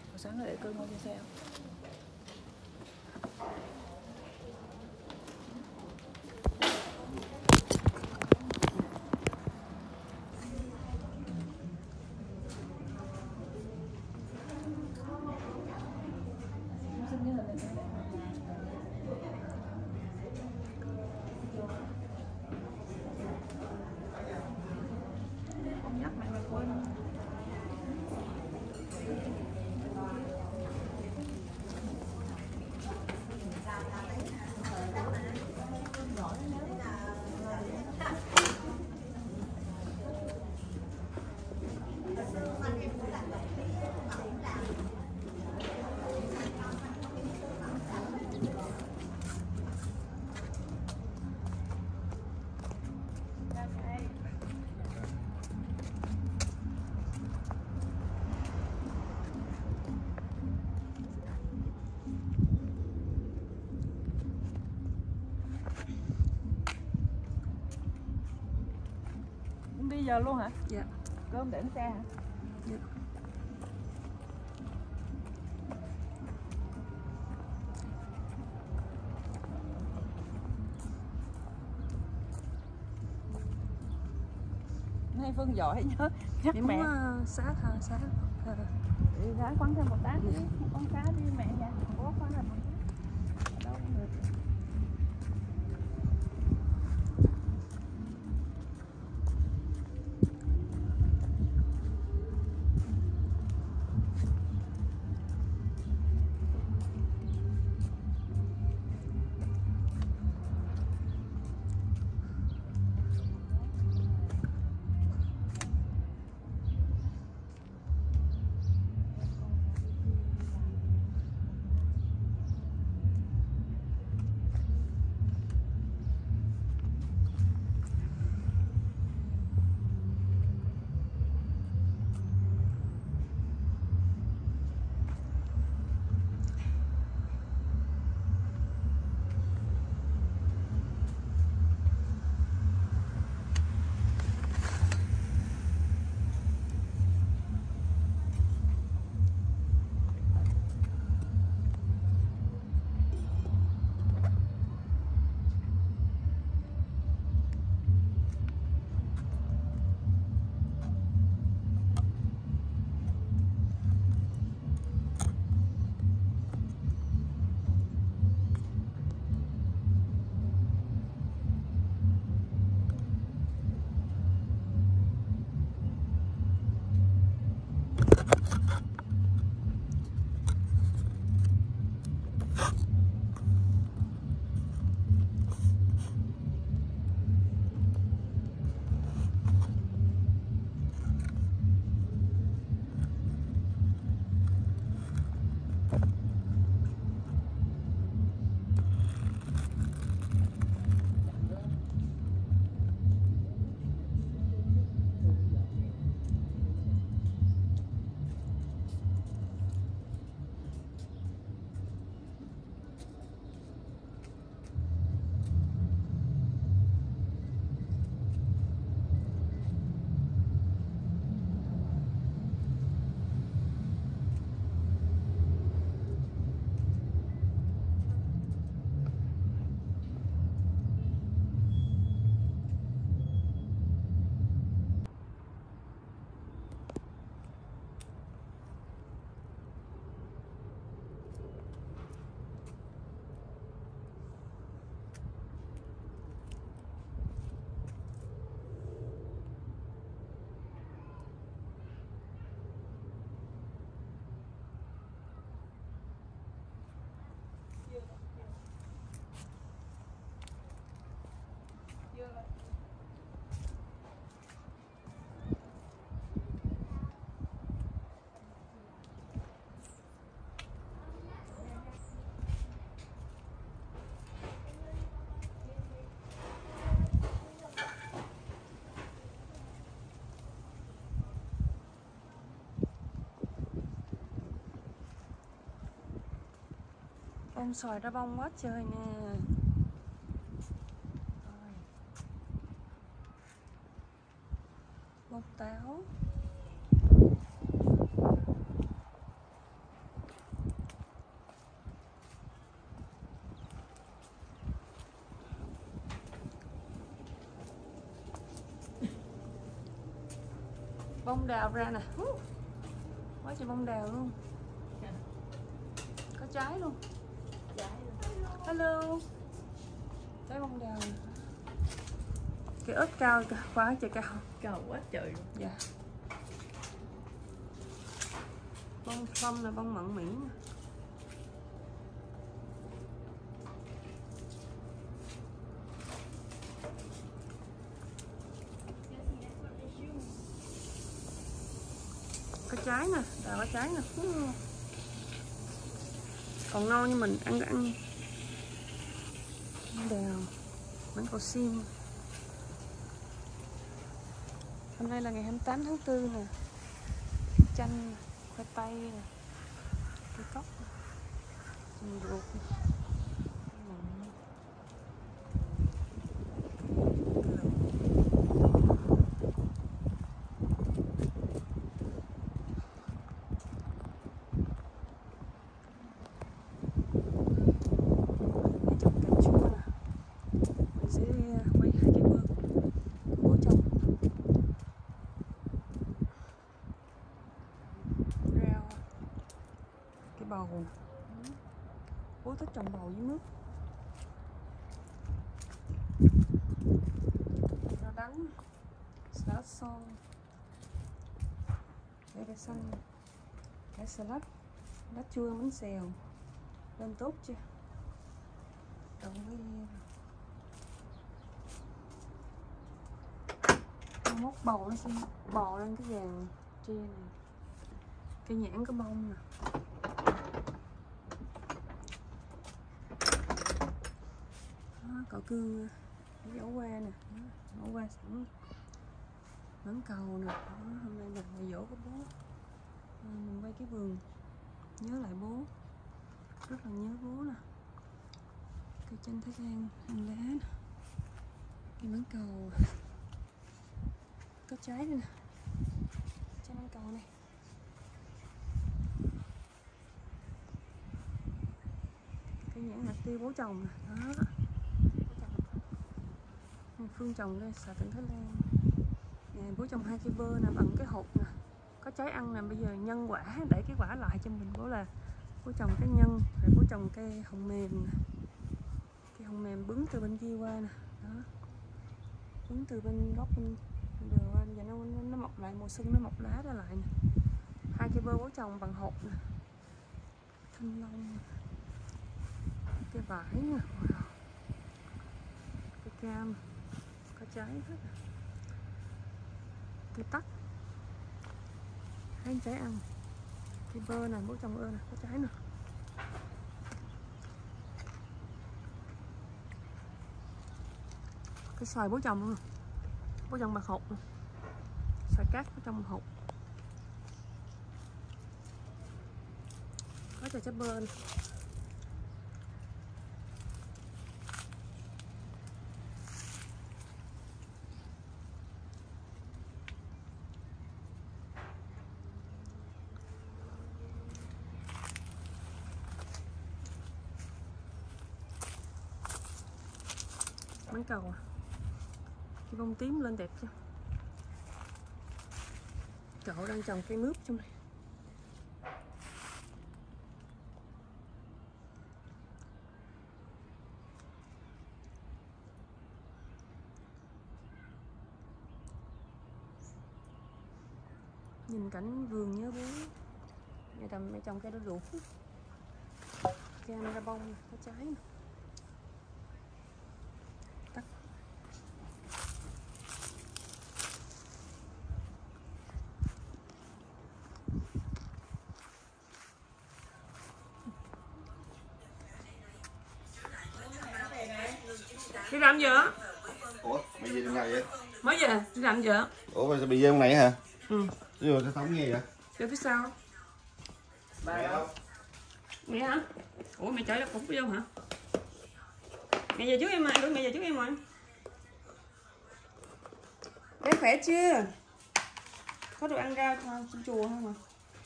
Hồi sáng nó để cơm ngon trên xe không? Đi giờ luôn hả? Dạ. Cơm để trên xe hả? Dạ. Nay Phương giỏi nhớ nhắc Em mẹ. muốn xá thằng xá. Đi ra khoan thêm một tá đi, con cá đi mẹ nha. Không có khoan là đâu cũng được. Bông xoài ra bông quá trời nè. Bông táo. Bông đào ra nè. Quá trời bông đào luôn. Có trái luôn. Hello. Trái bông đào. Cái ớt cao quá trời cao. Cao quá trời. Dạ. Bông plum là bông mận Mỹ. Có trái nè, đào có trái nè. Còn ngon như mình ăn đào, bánh cầu xiêm. Hôm nay là ngày 28 tháng 4 nè. Chanh, khoai tây nè, cây cóc, ruột. Bầu. Bố thích trồng bầu dưới nước. Rau đắng, salad son, cải xanh, cải salad, lá chua, bánh xèo, lên tốt chưa? Trồng cái mốt bầu nó sẽ bò lên cái vàng tre này. Cây nhãn có bông nè. Cỏ cương, dấu qua nè, dấu qua sẵn, mãng cầu nè. Đó, hôm nay là ngày dỗ của bố, mình quay cái vườn nhớ lại bố, rất là nhớ bố nè. Cây chanh Thái Lan, hành lá nè, cây mãng cầu, có trái đây nè, trái mãng cầu này. Cây nhãn hạt tiêu bố trồng nè, đó. Phương trồng đây xà tỉnh Thái Lan nè, bố trồng 2 cây bơ nè, bằng cái hột nè, có trái ăn nè. Bây giờ nhân quả, để cái quả lại cho mình. Bố là bố trồng cái nhân, rồi bố trồng cây hồng mềm nè, cây hồng mềm bứng từ bên kia qua nè, đó, bứng từ bên gốc bên đường qua, giờ nó mọc lại, mùa xuân nó mọc lá ra lại nè. 2 cây bơ bố trồng bằng hột nè, thanh long, cây vải nè, cây cam, có trái hết, cây tắc, hai trái ăn, cây bơ nè, bố trồng bơ nè, có trái nè. Cái xoài bố trồng luôn nè, bố trồng bằng hột nè, xoài cát bố trồng bằng hột, có trái bơ nè. Mãng cầu à, cái bông tím lên đẹp chưa? Cậu đang trồng cây mướp trong này. Nhìn cảnh vườn nhớ bố. Mẹ trồng cây đu đủ, cam ra bông, có trái nè. Đi làm gì vậy? Ủa, mày về trong nào vậy? Mới về, đi làm gì vậy? Ủa, mày bị về trong này hả? Ừ. Chứ rồi sao sống nghe vậy? Đi phía sau. Mẹ đâu? Mẹ hả? Ủa mẹ chở cũng vô hả? Mẹ về trước em mà, mẹ về trước em mà. Bé khỏe chưa? Có đồ ăn rau trong chùa không mà?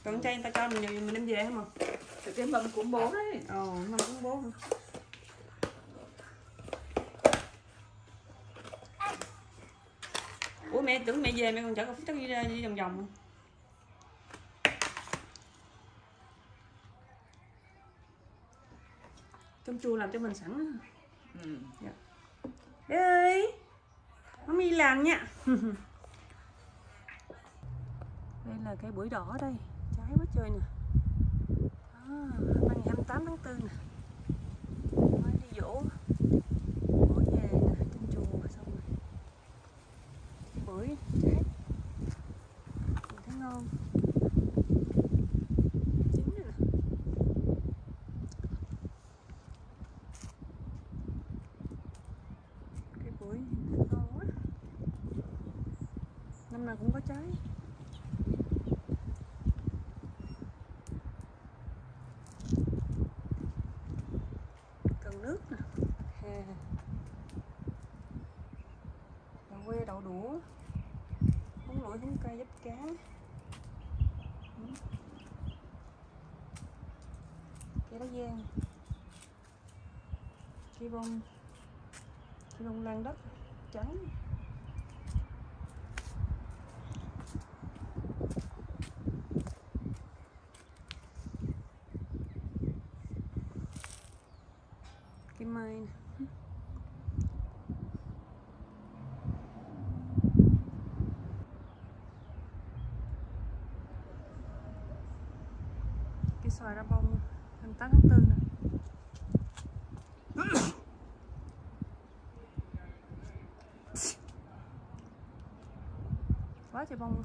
Còn chay người ta cho mình đem về không mà? Cái mâm của bố đấy. Mâm của bố hả? Ủa mẹ tưởng mẹ về mẹ còn chở cà phúc trắng đi vòng vòng không? Cơm chua làm cho mình sẵn. Dạ. Bé ơi, mami làm nha. Đây là cây bưởi đỏ đây, trái quá trời nè. Đó, ngày 28 tháng 4 nè. Mới đi dỗ bữa về nè, trên chùa xong rồi. Bưởi trái mình thấy ngon. Chín rồi nè. Cây bưởi ngon quá. Năm nào cũng có trái. Cần nước nè. Đậu que, đậu đũa, húng lủi, húng cây, dấp cá. Cây lá giang, cây bông lan đất trắng. Cây mai nè. Cây xoài ra bông 28 tháng 4 nè. Quá trời bông luôn.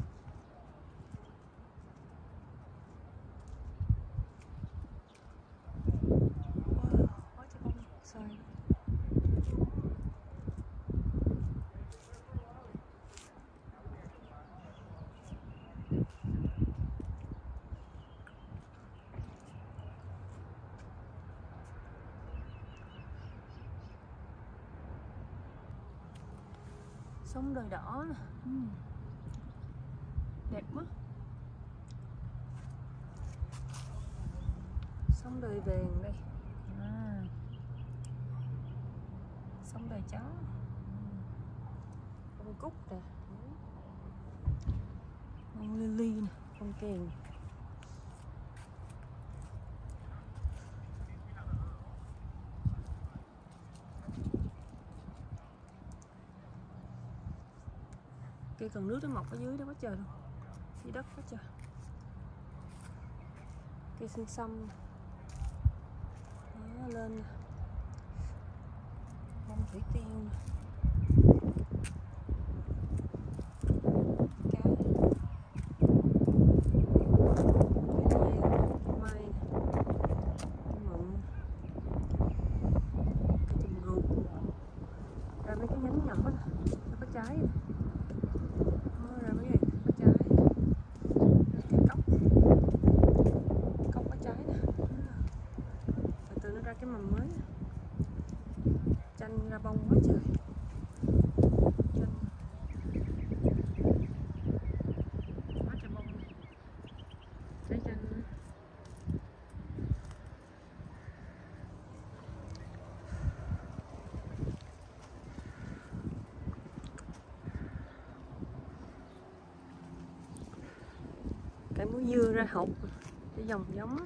Wow, quá trời bông xoài. Sống đời đỏ nè. Đẹp quá. Sống đời vàng đây. Sống đời trắng. Bông cúc nè. Bông lily nè, bông kèn. Cây cần nước nó mọc ở dưới đó quá trời luôn, dưới đất quá trời. Cây xinh xăm đó, lên nè. Bông thủy tiên nè. Cá mai nè. Mận. Cây trùm ruột ra mấy cái nhánh nhỏ nè, nó có trái nè. Ra mấy cái có trái. Cây cốc có trái nè. Từ từ nó ra cái mầm mới. Chanh ra bông quá trời. Chanh quá trời bông. Trái chanh. Cái muối dưa ra hột để dòng giống.